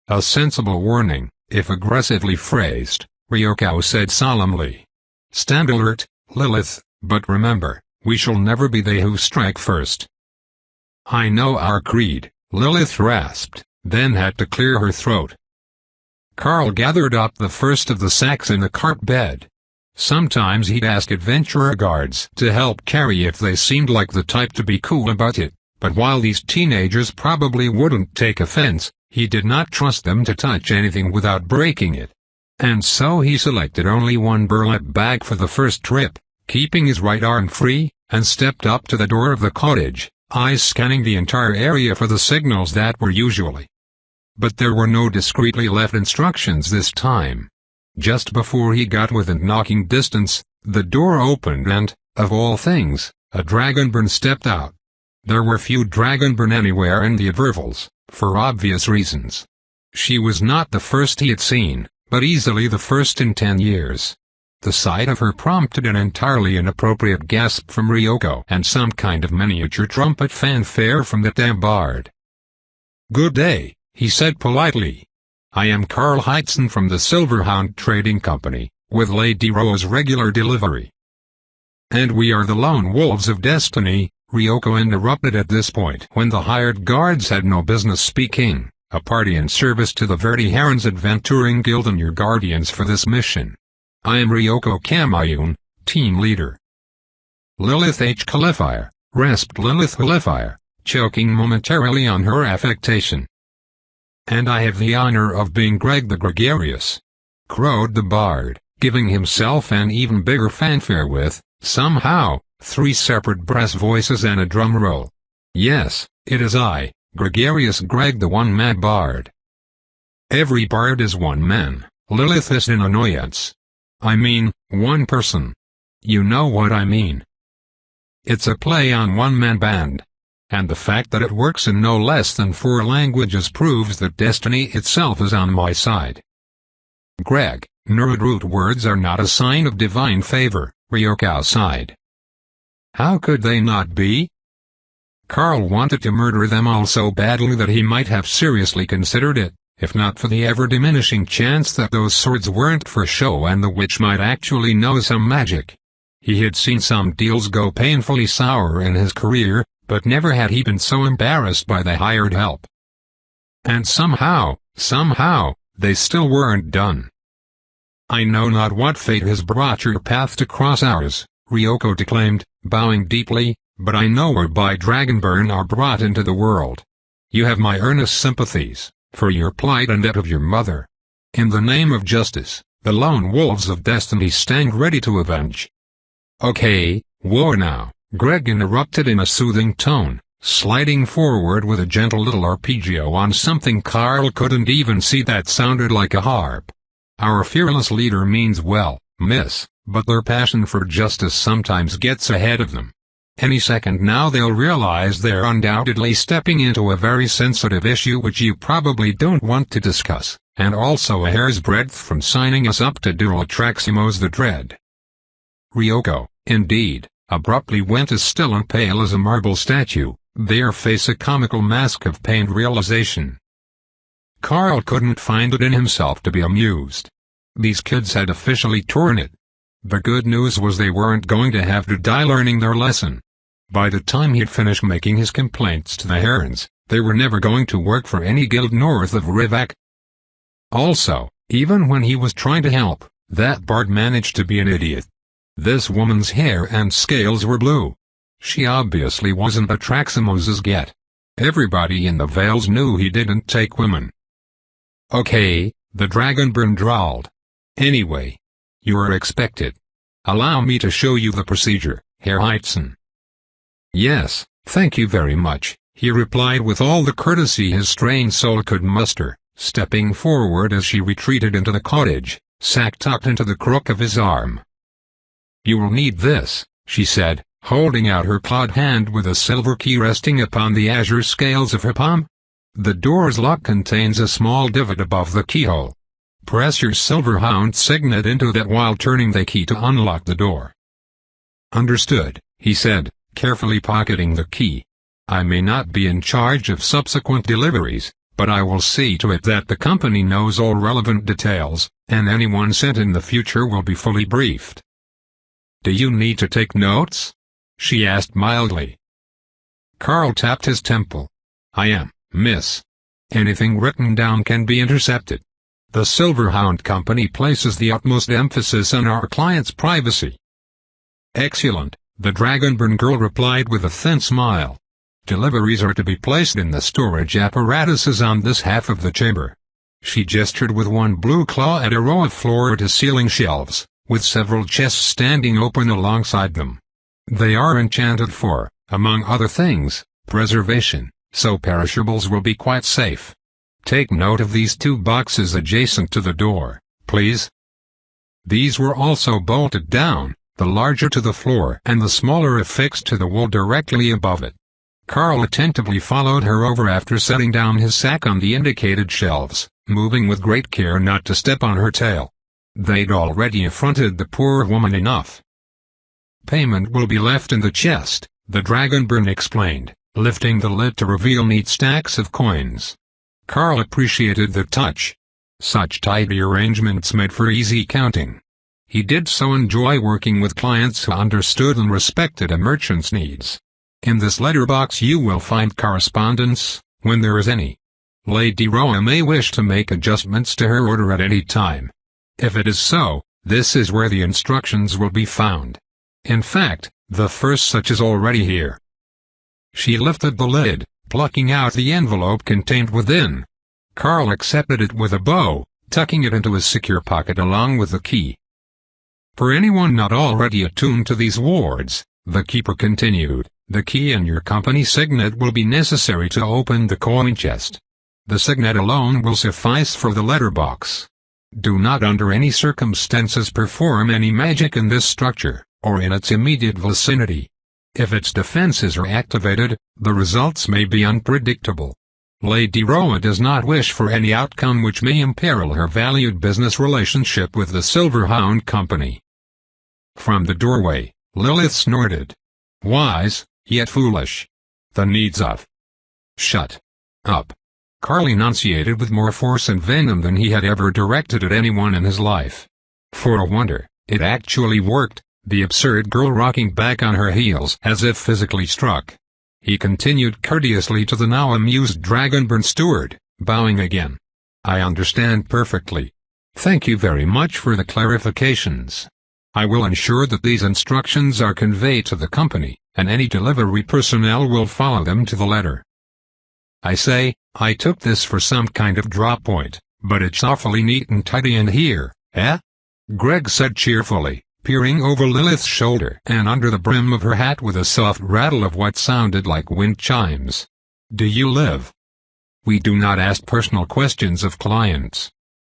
"A sensible warning, if aggressively phrased," Ryoko said solemnly. "Stand alert, Lilith, but remember, we shall never be they who strike first." "I know our creed," Lilith rasped, then had to clear her throat. Carl gathered up the first of the sacks in the cart bed. Sometimes he'd ask adventurer guards to help carry if they seemed like the type to be cool about it, but while these teenagers probably wouldn't take offense, he did not trust them to touch anything without breaking it. And so he selected only one burlap bag for the first trip, keeping his right arm free, and stepped up to the door of the cottage, eyes scanning the entire area for the signals that were usually. But there were no discreetly left instructions this time. Just before he got within knocking distance, the door opened and, of all things, a dragonborn stepped out. There were few dragonborn anywhere in the Evervals, for obvious reasons. She was not the first he had seen, but easily the first in 10 years. The sight of her prompted an entirely inappropriate gasp from Ryoko and some kind of miniature trumpet fanfare from the damn bard. "Good day," he said politely. "I am Carl Heitzen from the Silverhound Trading Company, with Lady Ro's regular delivery." "And we are the Lone Wolves of Destiny," Ryoko interrupted at this point when the hired guards had no business speaking, "a party in service to the Verde Herons Adventuring Guild and your guardians for this mission. I am Ryoko Kamayun, team leader." "Lilith H. Califire," rasped Lilith Califire, choking momentarily on her affectation. "And I have the honor of being Greg the Gregarious," crowed the bard, giving himself an even bigger fanfare with, somehow, 3 separate brass voices and a drum roll. "Yes, it is I, Gregarious Greg the one-man bard." "Every bard is one man," Lilith hissed in annoyance. "I mean, one person. You know what I mean. It's a play on one-man band. And the fact that it works in no less than 4 languages proves that destiny itself is on my side." "Greg, Nerdroot words are not a sign of divine favor," Ryoko sighed. "How could they not be?" Carl wanted to murder them all so badly that he might have seriously considered it, if not for the ever-diminishing chance that those swords weren't for show and the witch might actually know some magic. He had seen some deals go painfully sour in his career, but never had he been so embarrassed by the hired help. And somehow, they still weren't done. "I know not what fate has brought your path to cross ours," Ryoko declaimed, bowing deeply, "but I know whereby Dragonborn are brought into the world. You have my earnest sympathies, for your plight and that of your mother. In the name of justice, the Lone Wolves of Destiny stand ready to avenge." "Okay, whoa now," Greg interrupted in a soothing tone, sliding forward with a gentle little arpeggio on something Carl couldn't even see that sounded like a harp. "Our fearless leader means well, miss, but their passion for justice sometimes gets ahead of them. Any second now they'll realize they're undoubtedly stepping into a very sensitive issue which you probably don't want to discuss, and also a hair's breadth from signing us up to Duratraximo's the Dread. Ryoko, indeed, abruptly went as still and pale as a marble statue, their face a comical mask of pained realization. Carl couldn't find it in himself to be amused. These kids had officially torn it. The good news was they weren't going to have to die learning their lesson. By the time he'd finished making his complaints to the Herons, they were never going to work for any guild north of Rivak. Also, even when he was trying to help, that bard managed to be an idiot. This woman's hair and scales were blue. She obviously wasn't a Traximos's get. Everybody in the Vales knew he didn't take women. Okay, the Dragonborn drawled. Anyway, you are expected. Allow me to show you the procedure, Herr Heitzen. Yes, thank you very much, he replied with all the courtesy his strained soul could muster, stepping forward as she retreated into the cottage, sack tucked into the crook of his arm. You will need this, she said, holding out her clawed hand with a silver key resting upon the azure scales of her palm. The door's lock contains a small divot above the keyhole. Press your silver hound signet into that while turning the key to unlock the door. Understood, he said, carefully pocketing the key. I may not be in charge of subsequent deliveries, but I will see to it that the company knows all relevant details, and anyone sent in the future will be fully briefed. Do you need to take notes? She asked mildly. Carl tapped his temple. I am, miss. Anything written down can be intercepted. The Silverhound Company places the utmost emphasis on our client's privacy. Excellent, the Dragonborn girl replied with a thin smile. Deliveries are to be placed in the storage apparatuses on this half of the chamber. She gestured with one blue claw at a row of floor-to-ceiling shelves, with several chests standing open alongside them. They are enchanted for, among other things, preservation, so perishables will be quite safe. Take note of these two boxes adjacent to the door, please. These were also bolted down, the larger to the floor and the smaller affixed to the wall directly above it. Carl attentively followed her over after setting down his sack on the indicated shelves, moving with great care not to step on her tail. They'd already affronted the poor woman enough. Payment will be left in the chest, the Dragonborn explained, lifting the lid to reveal neat stacks of coins. Carl appreciated the touch. Such tidy arrangements made for easy counting. He did so enjoy working with clients who understood and respected a merchant's needs. In this letterbox you will find correspondence, when there is any. Lady Roa may wish to make adjustments to her order at any time. If it is so, this is where the instructions will be found. In fact, the first such is already here. She lifted the lid, plucking out the envelope contained within. Carl accepted it with a bow, tucking it into his secure pocket along with the key. For anyone not already attuned to these wards, the keeper continued, the key and your company signet will be necessary to open the coin chest. The signet alone will suffice for the letterbox. Do not under any circumstances perform any magic in this structure, or in its immediate vicinity. If its defenses are activated, the results may be unpredictable. Lady Roa does not wish for any outcome which may imperil her valued business relationship with the Silverhound Company. From the doorway, Lilith snorted. Wise, yet foolish. The needs of. Shut up. Carl enunciated with more force and venom than he had ever directed at anyone in his life. For a wonder, it actually worked, the absurd girl rocking back on her heels as if physically struck. He continued courteously to the now amused Dragonborn steward, bowing again. I understand perfectly. Thank you very much for the clarifications. I will ensure that these instructions are conveyed to the company, and any delivery personnel will follow them to the letter. I say, I took this for some kind of drop point, but it's awfully neat and tidy in here, eh? Greg said cheerfully, peering over Lilith's shoulder and under the brim of her hat with a soft rattle of what sounded like wind chimes. Do you live? We do not ask personal questions of clients.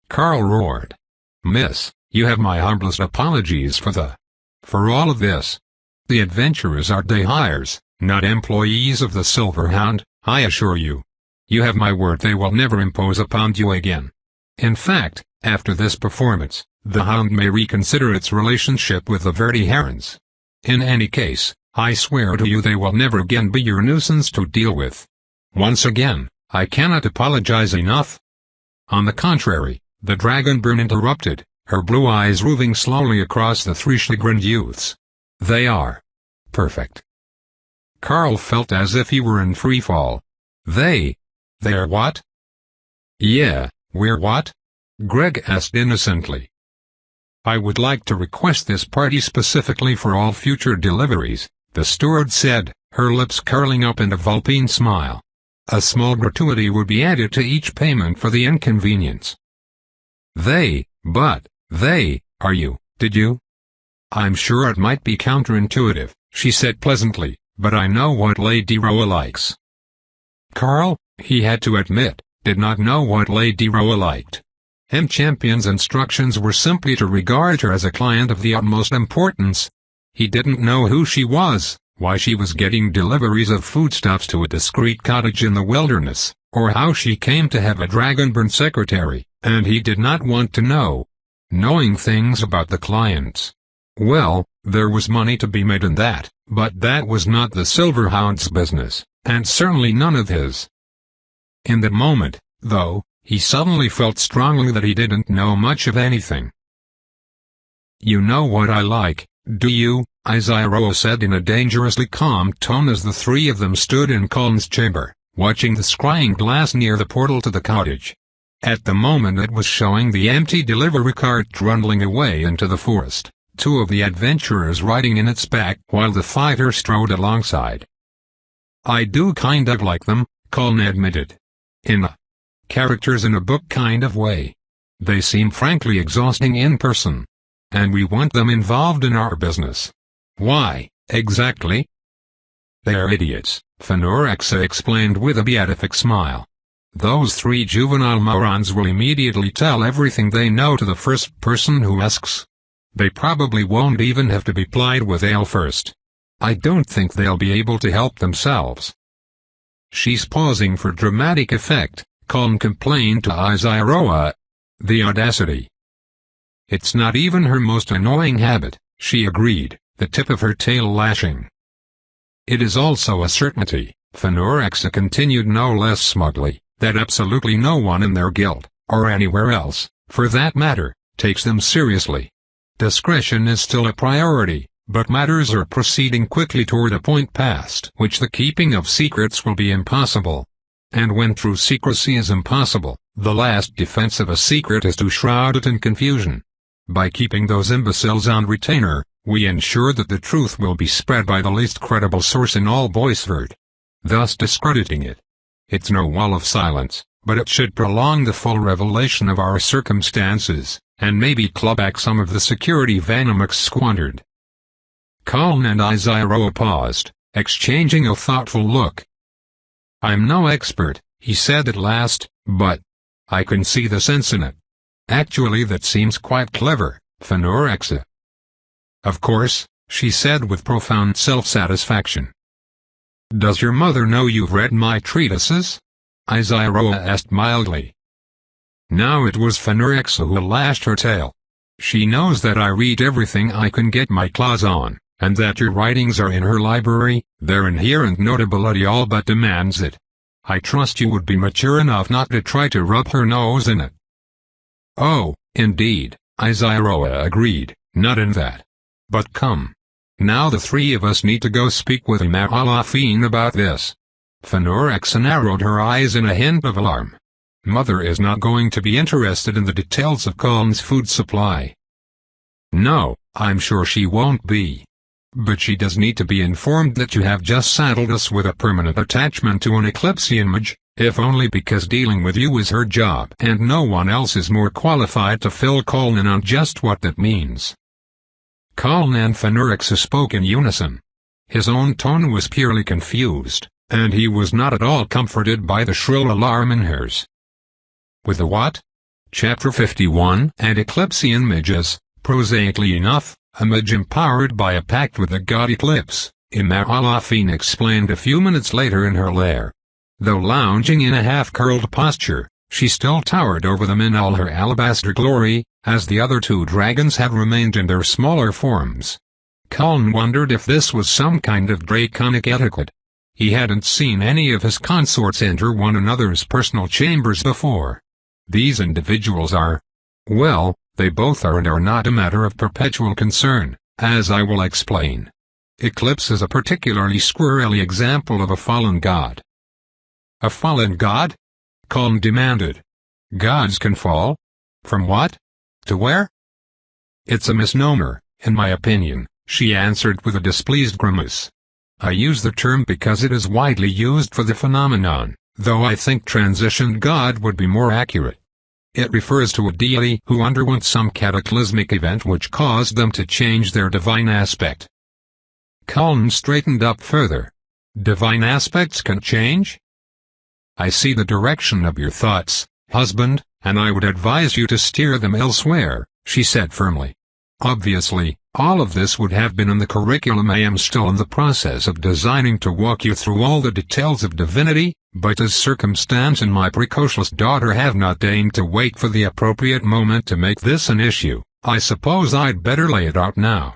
Carl roared. Miss, You have my humblest apologies for all of this. The adventurers are day hires, not employees of the Silver Hound, I assure you. You have my word they will never impose upon you again. In fact, after this performance, the Hound may reconsider its relationship with the Verde Herons. In any case, I swear to you they will never again be your nuisance to deal with. Once again, I cannot apologize enough. On the contrary, the Dragonborn interrupted, her blue eyes roving slowly across the three chagrined youths. They are perfect. Carl felt as if he were in free fall. They're what? Yeah, we're what? Greg asked innocently. I would like to request this party specifically for all future deliveries, the steward said, her lips curling up in a Vulpine smile. A small gratuity would be added to each payment for the inconvenience. Are you, did you? I'm sure it might be counterintuitive, she said pleasantly, but I know what Lady Roa likes. Carl, he had to admit, did not know what Lady Roa liked. M-Champion's instructions were simply to regard her as a client of the utmost importance. He didn't know who she was, why she was getting deliveries of foodstuffs to a discreet cottage in the wilderness, or how she came to have a Dragonborn secretary, and he did not want to know. Knowing things about the clients. Well, there was money to be made in that, but that was not the Silverhound's business, and certainly none of his. In that moment, though, he suddenly felt strongly that he didn't know much of anything. You know what I like, do you? Isaiah said in a dangerously calm tone as the three of them stood in Colm's chamber, watching the scrying glass near the portal to the cottage. At the moment it was showing the empty delivery cart trundling away into the forest, two of the adventurers riding in its back while the fighter strode alongside. I do kind of like them, Colm admitted. In a characters in a book kind of way. They seem frankly exhausting in person. And we want them involved in our business. Why, exactly? They're idiots, Fenorexa explained with a beatific smile. Those three juvenile morons will immediately tell everything they know to the first person who asks. They probably won't even have to be plied with ale first. I don't think they'll be able to help themselves. She's pausing for dramatic effect, Colm complained to Isaiah. The audacity. It's not even her most annoying habit, she agreed, the tip of her tail lashing. It is also a certainty, Fenorexa continued no less smugly, that absolutely no one in their guild, or anywhere else, for that matter, takes them seriously. Discretion is still a priority, but matters are proceeding quickly toward a point past which the keeping of secrets will be impossible. And when true secrecy is impossible, the last defense of a secret is to shroud it in confusion. By keeping those imbeciles on retainer, we ensure that the truth will be spread by the least credible source in all Boisford, thus discrediting it. It's no wall of silence, but it should prolong the full revelation of our circumstances, and maybe claw back some of the security Vanamux squandered. Colm and Isaiah paused, exchanging a thoughtful look. I'm no expert, he said at last, but I can see the sense in it. Actually that seems quite clever, Fenorexa. Of course, she said with profound self-satisfaction. Does your mother know you've read my treatises? Isaiah asked mildly. Now it was Fenorexa who lashed her tail. She knows that I read everything I can get my claws on, and that your writings are in her library. Their inherent notability all but demands it. I trust you would be mature enough not to try to rub her nose in it. Oh, indeed, Isaiah agreed, not in that. But come. Now the three of us need to go speak with Imalafine about this. Fenorexa narrowed her eyes in a hint of alarm. Mother is not going to be interested in the details of Colm's food supply. No, I'm sure she won't be. But she does need to be informed that you have just saddled us with a permanent attachment to an Eclipsean mage, if only because dealing with you is her job and no one else is more qualified to fill Colm in on just what that means. Colm and Fenorexa spoke in unison. His own tone was purely confused, and he was not at all comforted by the shrill alarm in hers. With the what? Chapter 51 and Eclipsean Mages, Prosaically enough, a mage empowered by a pact with the god Eclipse, Imar-Alafin explained a few minutes later in her lair. Though lounging in a half-curled posture, she still towered over them in all her alabaster glory, as the other two dragons had remained in their smaller forms. Cullen wondered if this was some kind of draconic etiquette. He hadn't seen any of his consorts enter one another's personal chambers before. These individuals are... well, they both are and are not a matter of perpetual concern, as I will explain. Eclipse is a particularly squirrely example of a fallen god. A fallen god? Cullen demanded. Gods can fall? From what? To where? It's a misnomer, in my opinion, she answered with a displeased grimace. I use the term because it is widely used for the phenomenon, though I think transitioned god would be more accurate. It refers to a deity who underwent some cataclysmic event which caused them to change their divine aspect. Cullen straightened up further. Divine aspects can change? I see the direction of your thoughts, husband, and I would advise you to steer them elsewhere, she said firmly. Obviously, all of this would have been in the curriculum. I am still in the process of designing to walk you through all the details of divinity, but as circumstance and my precocious daughter have not deigned to wait for the appropriate moment to make this an issue, I suppose I'd better lay it out now.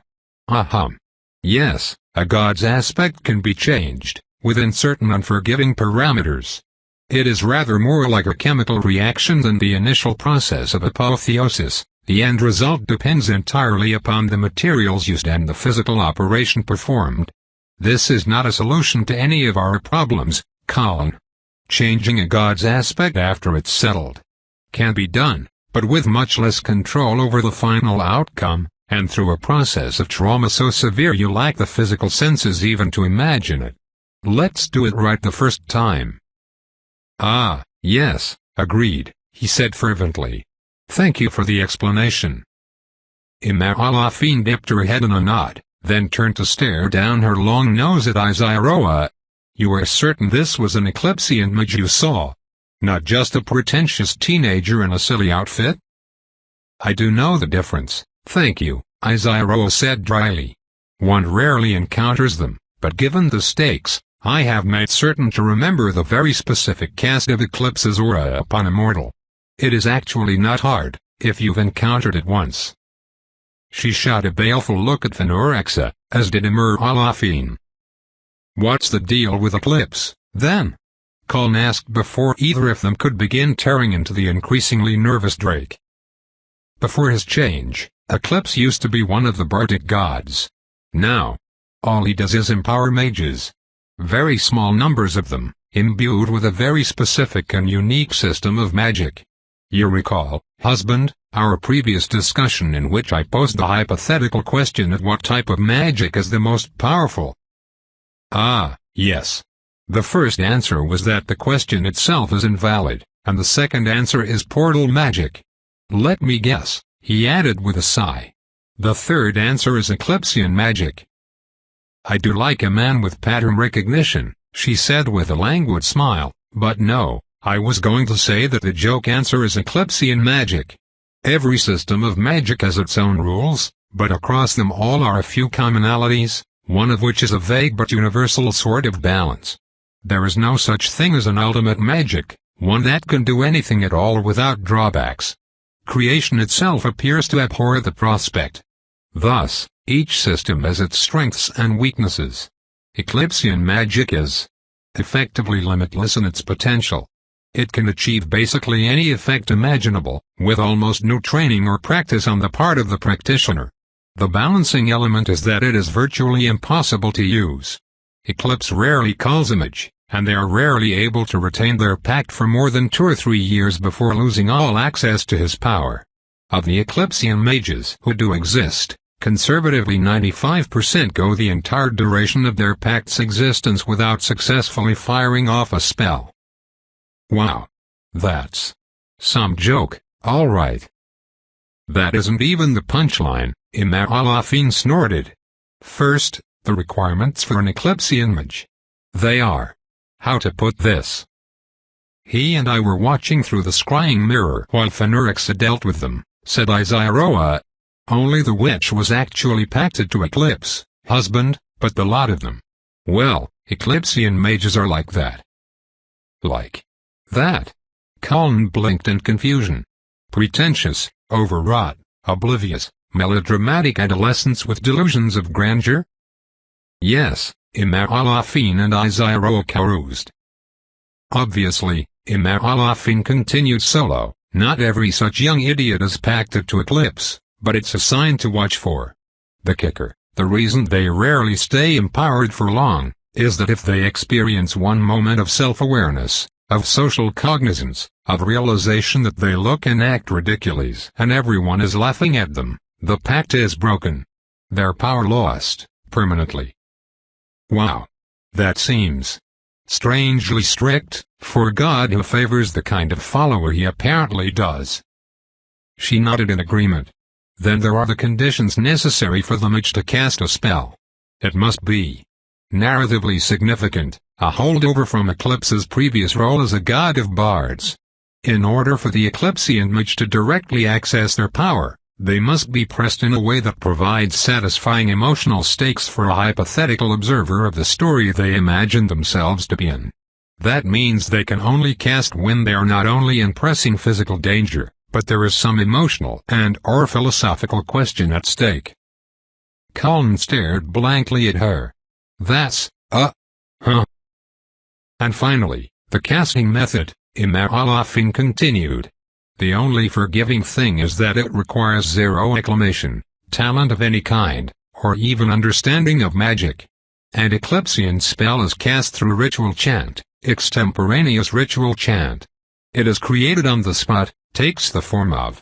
Ahem. Yes, a god's aspect can be changed, within certain unforgiving parameters. It is rather more like a chemical reaction than the initial process of apotheosis. The end result depends entirely upon the materials used and the physical operation performed. This is not a solution to any of our problems, Cullen. Changing a god's aspect after it's settled can be done, but with much less control over the final outcome, and through a process of trauma so severe you lack the physical senses even to imagine it. Let's do it right the first time. Ah, yes, agreed, he said fervently. Thank you for the explanation. Imar-Alafin dipped her head in a nod, then turned to stare down her long nose at Izyroa. You are certain this was an Eclipsean mage you saw? Not just a pretentious teenager in a silly outfit? I do know the difference, thank you, Izyroa said dryly. One rarely encounters them, but given the stakes, I have made certain to remember the very specific cast of Eclipse's aura upon a mortal. It is actually not hard, if you've encountered it once. She shot a baleful look at Fenorixa, as did Imar-Alafin. What's the deal with Eclipse, then? Cullen asked before either of them could begin tearing into the increasingly nervous Drake. Before his change, Eclipse used to be one of the bardic gods. Now, all he does is empower mages. Very small numbers of them, imbued with a very specific and unique system of magic. You recall, husband, our previous discussion in which I posed the hypothetical question of what type of magic is the most powerful? Ah, yes. The first answer was that the question itself is invalid, and the second answer is portal magic. Let me guess, he added with a sigh. The third answer is Eclipsean magic. I do like a man with pattern recognition, she said with a languid smile, but no. I was going to say that the joke answer is Eclipsean magic. Every system of magic has its own rules, but across them all are a few commonalities, one of which is a vague but universal sort of balance. There is no such thing as an ultimate magic, one that can do anything at all without drawbacks. Creation itself appears to abhor the prospect. Thus, each system has its strengths and weaknesses. Eclipsean magic is effectively limitless in its potential. It can achieve basically any effect imaginable, with almost no training or practice on the part of the practitioner. The balancing element is that it is virtually impossible to use. Eclipse rarely calls a mage, and they are rarely able to retain their pact for more than 2 or 3 years before losing all access to his power. Of the Eclipsean mages who do exist, conservatively 95% go the entire duration of their pact's existence without successfully firing off a spell. Wow. That's some joke, all right. That isn't even the punchline, Imar-Alafin snorted. First, the requirements for an Eclipsean mage. They are. How to put this? He and I were watching through the scrying mirror while Fenorixa dealt with them, said Izyroa. Only the witch was actually pacted to Eclipse, husband, but the lot of them. Well, Eclipsean mages are like that. Like that? Colin blinked in confusion. Pretentious, overwrought, oblivious, melodramatic adolescents with delusions of grandeur? Yes, Imaralafine and Isiro caroused. Obviously, Imaralafine continued solo. Not every such young idiot is pacted to Eclipse, but it's a sign to watch for. The kicker, the reason they rarely stay empowered for long, is that if they experience one moment of self-awareness, of social cognizance, of realization that they look and act ridiculous and everyone is laughing at them, the pact is broken. Their power lost, permanently. Wow. That seems strangely strict, for God who favors the kind of follower he apparently does. She nodded in agreement. Then there are the conditions necessary for the mage to cast a spell. It must be narratively significant, a holdover from Eclipse's previous role as a god of bards. In order for the Eclipsean mage to directly access their power, they must be pressed in a way that provides satisfying emotional stakes for a hypothetical observer of the story they imagine themselves to be in. That means they can only cast when they are not only in pressing physical danger, but there is some emotional and/or philosophical question at stake. Colin stared blankly at her. That's, huh. And finally, the casting method, Imaralafine continued. The only forgiving thing is that it requires zero acclamation, talent of any kind, or even understanding of magic. An Eclipsean spell is cast through ritual chant, extemporaneous ritual chant. It is created on the spot, takes the form of,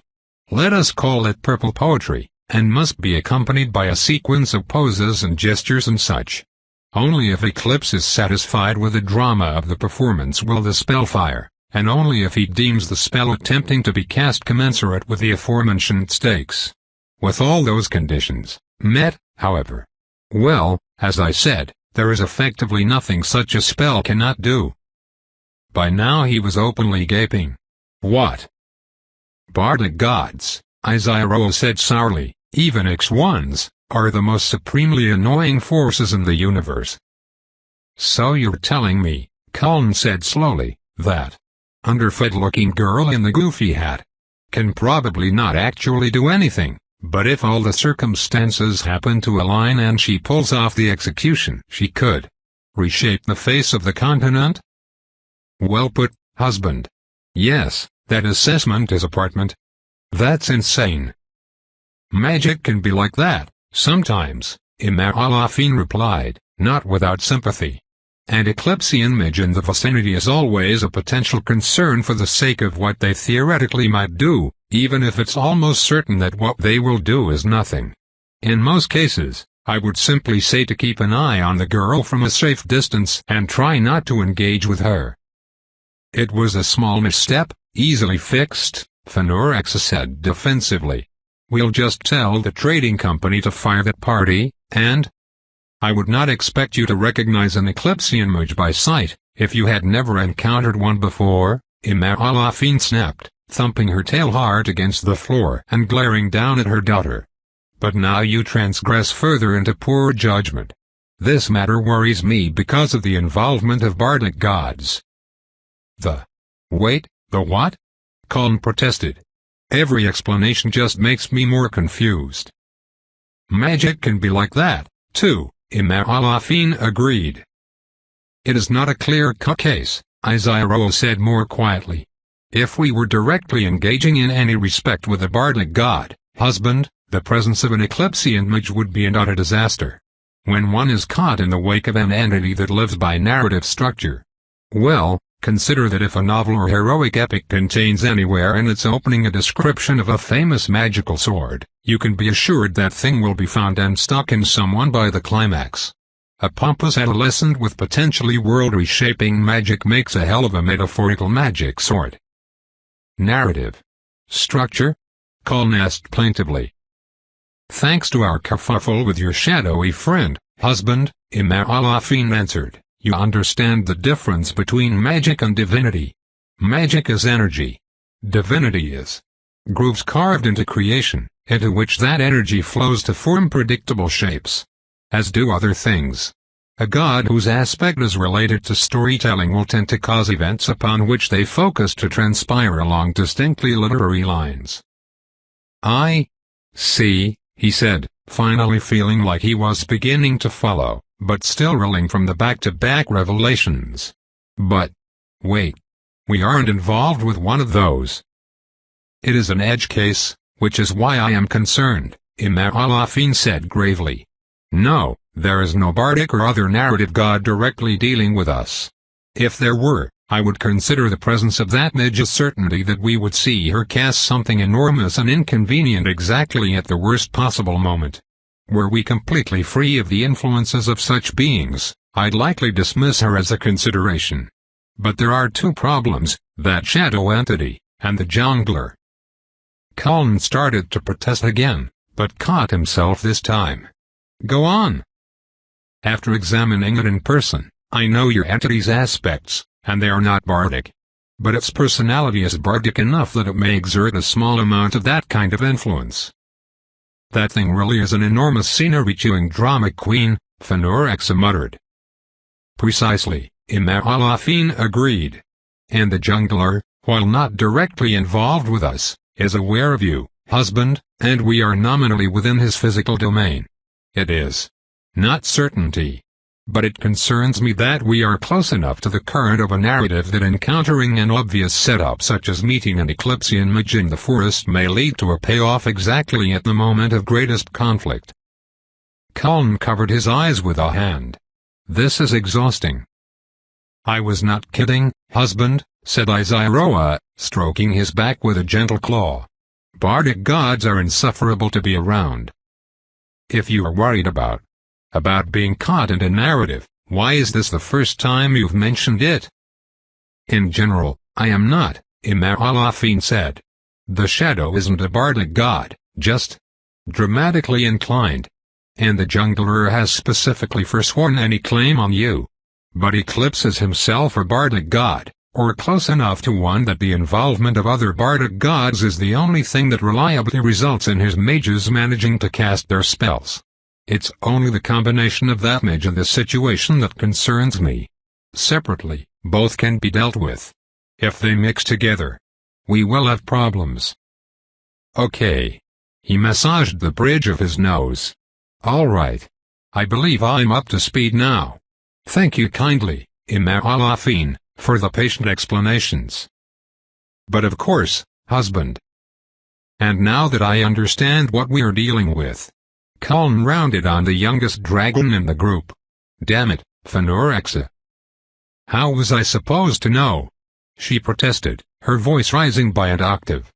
let us call it purple poetry, and must be accompanied by a sequence of poses and gestures and such. Only if Eclipse is satisfied with the drama of the performance will the spell fire, and only if he deems the spell attempting to be cast commensurate with the aforementioned stakes. With all those conditions met, however, well, as I said, there is effectively nothing such a spell cannot do. By now he was openly gaping. What? Bardic gods, Isiro said sourly, even X1s, are the most supremely annoying forces in the universe. So you're telling me, Colin said slowly, that underfed-looking girl in the goofy hat can probably not actually do anything, but if all the circumstances happen to align and she pulls off the execution, she could reshape the face of the continent? Well put, husband. Yes, that assessment is apartment. That's insane. Magic can be like that, sometimes, Imaralafine replied, not without sympathy. An Eclipsean mage in the vicinity is always a potential concern for the sake of what they theoretically might do, even if it's almost certain that what they will do is nothing. In most cases, I would simply say to keep an eye on the girl from a safe distance and try not to engage with her. It was a small misstep, easily fixed, Fenurax said defensively. We'll just tell the trading company to fire that party, and I would not expect you to recognize an Eclipsean mage by sight, if you had never encountered one before, Imaralafine snapped, thumping her tail hard against the floor and glaring down at her daughter. But now you transgress further into poor judgment. This matter worries me because of the involvement of bardic gods. Wait, the what? Colin protested. Every explanation just makes me more confused. Magic can be like that, too, Imaralafine agreed. It is not a clear-cut case, Isiro said more quietly. If we were directly engaging in any respect with a bardic god, husband, the presence of an Eclipsean mage would be not a disaster. When one is caught in the wake of an entity that lives by narrative structure, well, consider that if a novel or heroic epic contains anywhere in its opening a description of a famous magical sword, you can be assured that thing will be found and stuck in someone by the climax. A pompous adolescent with potentially world-reshaping magic makes a hell of a metaphorical magic sword. Narrative structure? Colin asked plaintively. Thanks to our kerfuffle with your shadowy friend, husband, Imaralafine answered. You understand the difference between magic and divinity. Magic is energy. Divinity is grooves carved into creation, into which that energy flows to form predictable shapes. As do other things. A god whose aspect is related to storytelling will tend to cause events upon which they focus to transpire along distinctly literary lines. I see, he said, finally feeling like he was beginning to follow, but still reeling from the back-to-back revelations. But, wait. We aren't involved with one of those. It is an edge case, which is why I am concerned, Imam Al-Afin said gravely. No, there is no bardic or other narrative god directly dealing with us. If there were, I would consider the presence of that midge a certainty that we would see her cast something enormous and inconvenient exactly at the worst possible moment. Were we completely free of the influences of such beings, I'd likely dismiss her as a consideration. But there are two problems, that shadow entity, and the jungler. Cullen started to protest again, but caught himself this time. Go on. After examining it in person, I know your entity's aspects, and they are not bardic. But its personality is bardic enough that it may exert a small amount of that kind of influence. That thing really is an enormous scenery-chewing drama queen, Fenor-Exa muttered. Precisely, Imam Al-Afin agreed. And the jungler, while not directly involved with us, is aware of you, husband, and we are nominally within his physical domain. It is not certainty. But it concerns me that we are close enough to the current of a narrative that encountering an obvious setup such as meeting an Eclipsean mage in the forest may lead to a payoff exactly at the moment of greatest conflict. Cullen covered his eyes with a hand. This is exhausting. I was not kidding, husband, said Izyroa, stroking his back with a gentle claw. Bardic gods are insufferable to be around. If you are worried about being caught in a narrative, why is this the first time you've mentioned it? In general, I am not, Imam Al-Afin said. The shadow isn't a bardic god, just dramatically inclined. And the jungler has specifically forsworn any claim on you. But Eclipse is himself a bardic god, or close enough to one that the involvement of other bardic gods is the only thing that reliably results in his mages managing to cast their spells. It's only the combination of that mage and this situation that concerns me. Separately, both can be dealt with. If they mix together, we will have problems. Okay. He massaged the bridge of his nose. All right. I believe I'm up to speed now. Thank you kindly, Imam Al-Afin, for the patient explanations. But of course, husband. And now that I understand what we are dealing with, Cullen rounded on the youngest dragon in the group. Damn it, Fenor-Exa. How was I supposed to know? She protested, her voice rising by an octave.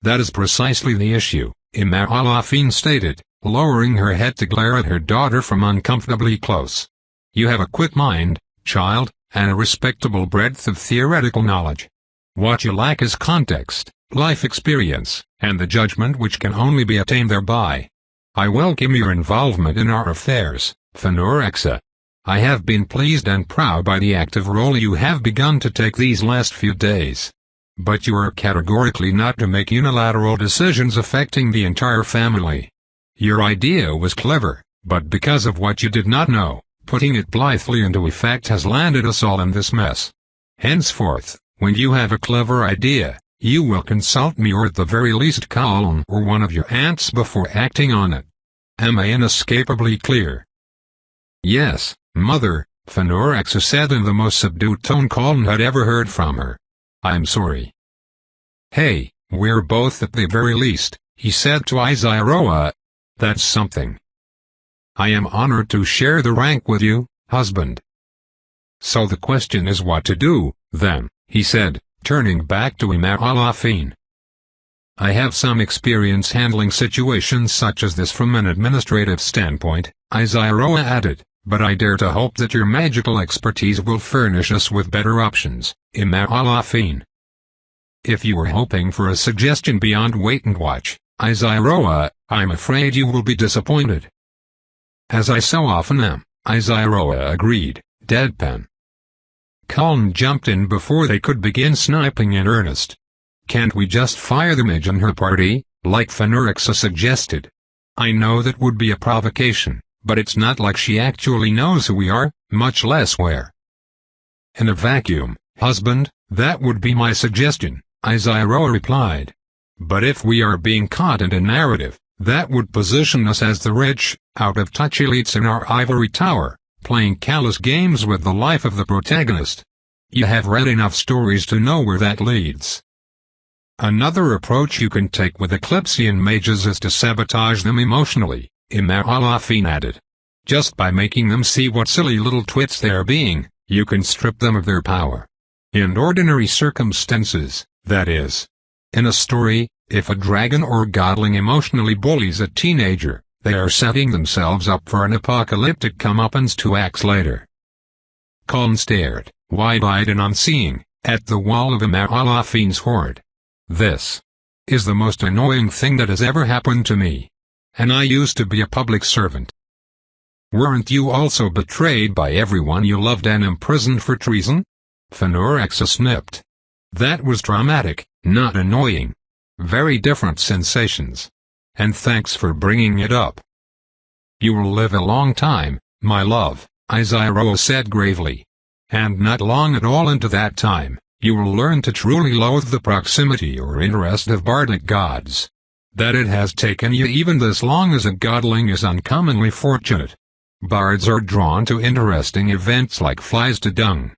That is precisely the issue, Imam Al-Afin stated, lowering her head to glare at her daughter from uncomfortably close. You have a quick mind, child, and a respectable breadth of theoretical knowledge. What you lack is context, life experience, and the judgment which can only be attained thereby. I welcome your involvement in our affairs, Fenor-Exa. I have been pleased and proud by the active role you have begun to take these last few days. But you are categorically not to make unilateral decisions affecting the entire family. Your idea was clever, but because of what you did not know, putting it blithely into effect has landed us all in this mess. Henceforth, when you have a clever idea, you will consult me or at the very least Cullen or one of your aunts before acting on it. Am I inescapably clear? Yes, mother, Fenor-Exa said in the most subdued tone Cullen had ever heard from her. I'm sorry. Hey, we're both at the very least, he said to Izyroa. That's something. I am honored to share the rank with you, husband. So the question is what to do, then, he said, turning back to Imam Al-Afin. I have some experience handling situations such as this from an administrative standpoint, Izyroa added, but I dare to hope that your magical expertise will furnish us with better options, Imam Al-Afin. If you were hoping for a suggestion beyond wait and watch, Izyroa, I'm afraid you will be disappointed. As I so often am, Izyroa agreed, deadpan. Cullen jumped in before they could begin sniping in earnest. Can't we just fire the mage and her party, like Phanerexa suggested. I know that would be a provocation, but it's not like she actually knows who we are, much less where. In a vacuum, husband, that would be my suggestion, Izairo replied. But if we are being caught in a narrative, that would position us as the rich, out-of-touch elites in our ivory tower, playing callous games with the life of the protagonist. You have read enough stories to know where that leads. Another approach you can take with Eclipsean mages is to sabotage them emotionally, Imaralafine added. Just by making them see what silly little twits they are being, you can strip them of their power. In ordinary circumstances, that is. In a story, if a dragon or godling emotionally bullies a teenager, they are setting themselves up for an apocalyptic comeuppance 2 acts later. Colin stared, wide-eyed and unseeing, at the wall of Imaralafine's hoard. This is the most annoying thing that has ever happened to me. And I used to be a public servant. Weren't you also betrayed by everyone you loved and imprisoned for treason? Phanerexa snipped. That was dramatic, not annoying. Very different sensations. And thanks for bringing it up. You will live a long time, my love, Izairo said gravely. And not long at all into that time, you will learn to truly loathe the proximity or interest of bardic gods. That it has taken you even this long as a godling is uncommonly fortunate. Bards are drawn to interesting events like flies to dung.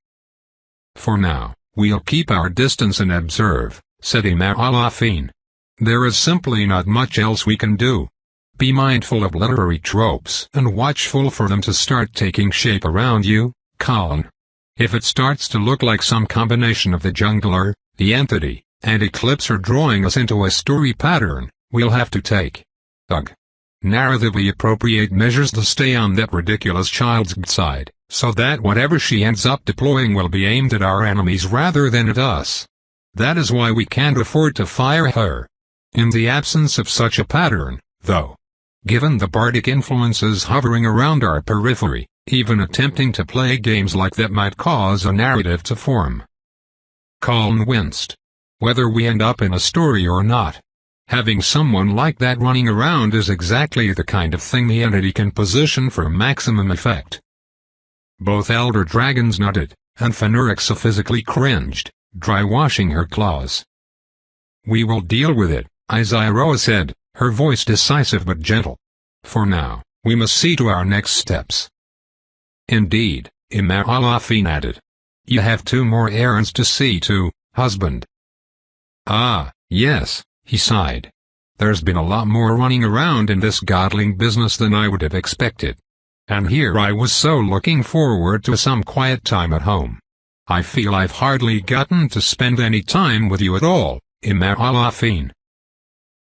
For now, we'll keep our distance and observe, said Imaralafine. There is simply not much else we can do. Be mindful of literary tropes and watchful for them to start taking shape around you, Colin. If it starts to look like some combination of the jungler, the entity, and Eclipse are drawing us into a story pattern, we'll have to take narratively appropriate measures to stay on that ridiculous child's side, so that whatever she ends up deploying will be aimed at our enemies rather than at us. That is why we can't afford to fire her. In the absence of such a pattern, though, given the bardic influences hovering around our periphery, even attempting to play games like that might cause a narrative to form. Colin winced. Whether we end up in a story or not, having someone like that running around is exactly the kind of thing the entity can position for maximum effect. Both elder dragons nodded, and Phanerexa physically cringed, dry-washing her claws. We will deal with it, Izairo said, her voice decisive but gentle. For now, we must see to our next steps. Indeed, Imaralafine added. You have 2 more errands to see to, husband. Ah, yes, he sighed. There's been a lot more running around in this godling business than I would have expected. And here I was so looking forward to some quiet time at home. I feel I've hardly gotten to spend any time with you at all, Imaralafine.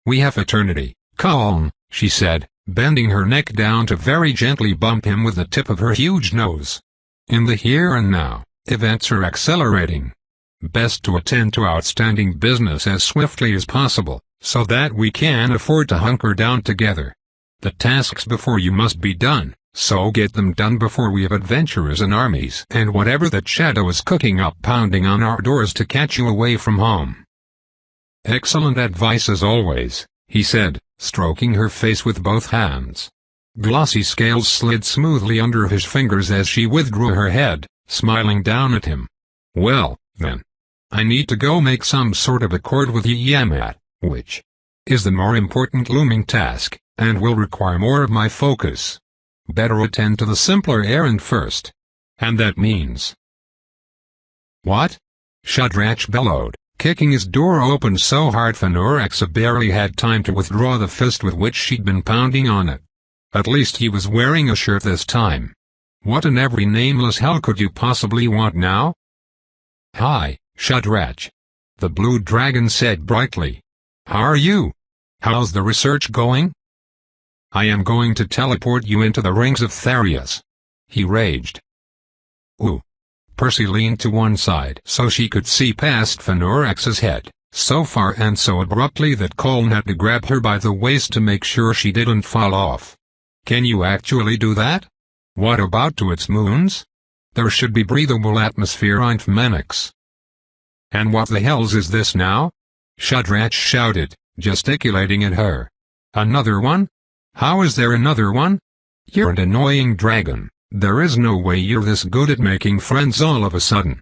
We have eternity, Colin, she said, bending her neck down to very gently bump him with the tip of her huge nose. In the here and now, events are accelerating. Best to attend to outstanding business as swiftly as possible, so that we can afford to hunker down together. The tasks before you must be done, so get them done before we have adventurers and armies and whatever that shadow is cooking up pounding on our doors to catch you away from home. Excellent advice as always, he said, stroking her face with both hands. Glossy scales slid smoothly under his fingers as she withdrew her head, smiling down at him. Well, then. I need to go make some sort of accord with Yamat, which is the more important looming task, and will require more of my focus. Better attend to the simpler errand first. And that means... What? Shadrach bellowed, kicking his door open so hard Phanerexa barely had time to withdraw the fist with which she'd been pounding on it. At least he was wearing a shirt this time. What in every nameless hell could you possibly want now? Hi, Shadrach. The blue dragon said brightly. How are you? How's the research going? I am going to teleport you into the rings of Tharius. He raged. Ooh. Percy leaned to one side so she could see past Phanerexa's head, so far and so abruptly that Colin had to grab her by the waist to make sure she didn't fall off. Can you actually do that? What about to its moons? There should be breathable atmosphere on Phoenix. And what the hells is this now? Shadrach shouted, gesticulating at her. Another one? How is there another one? You're an annoying dragon. There is no way you're this good at making friends all of a sudden.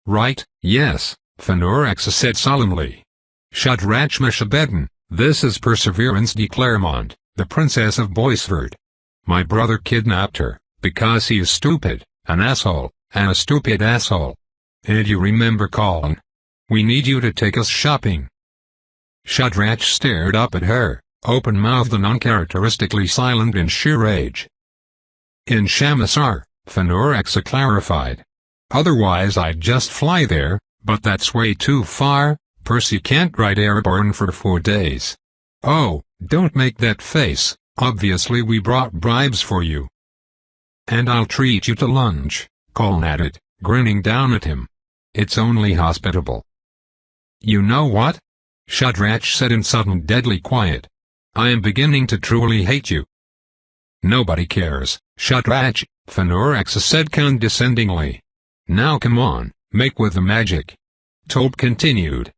Right, yes, Phanorex said solemnly. Shadrach Meshabedin, this is Perseverance de Claremont, the Princess of Boisford. My brother kidnapped her, because he is stupid, an asshole, and a stupid asshole. And you remember Colin? We need you to take us shopping. Shadrach stared up at her, open-mouthed and uncharacteristically silent in sheer rage. In Shamasar, Phanorex clarified. Otherwise I'd just fly there, but that's way too far. Percy can't ride airborne for 4 days. Oh, don't make that face, obviously we brought bribes for you. And I'll treat you to lunch, Colin added, grinning down at him. It's only hospitable. You know what? Shadrach said in sudden deadly quiet. I am beginning to truly hate you. Nobody cares, Shadrach, Phanorex said condescendingly. Now come on, make with the magic. Tope continued.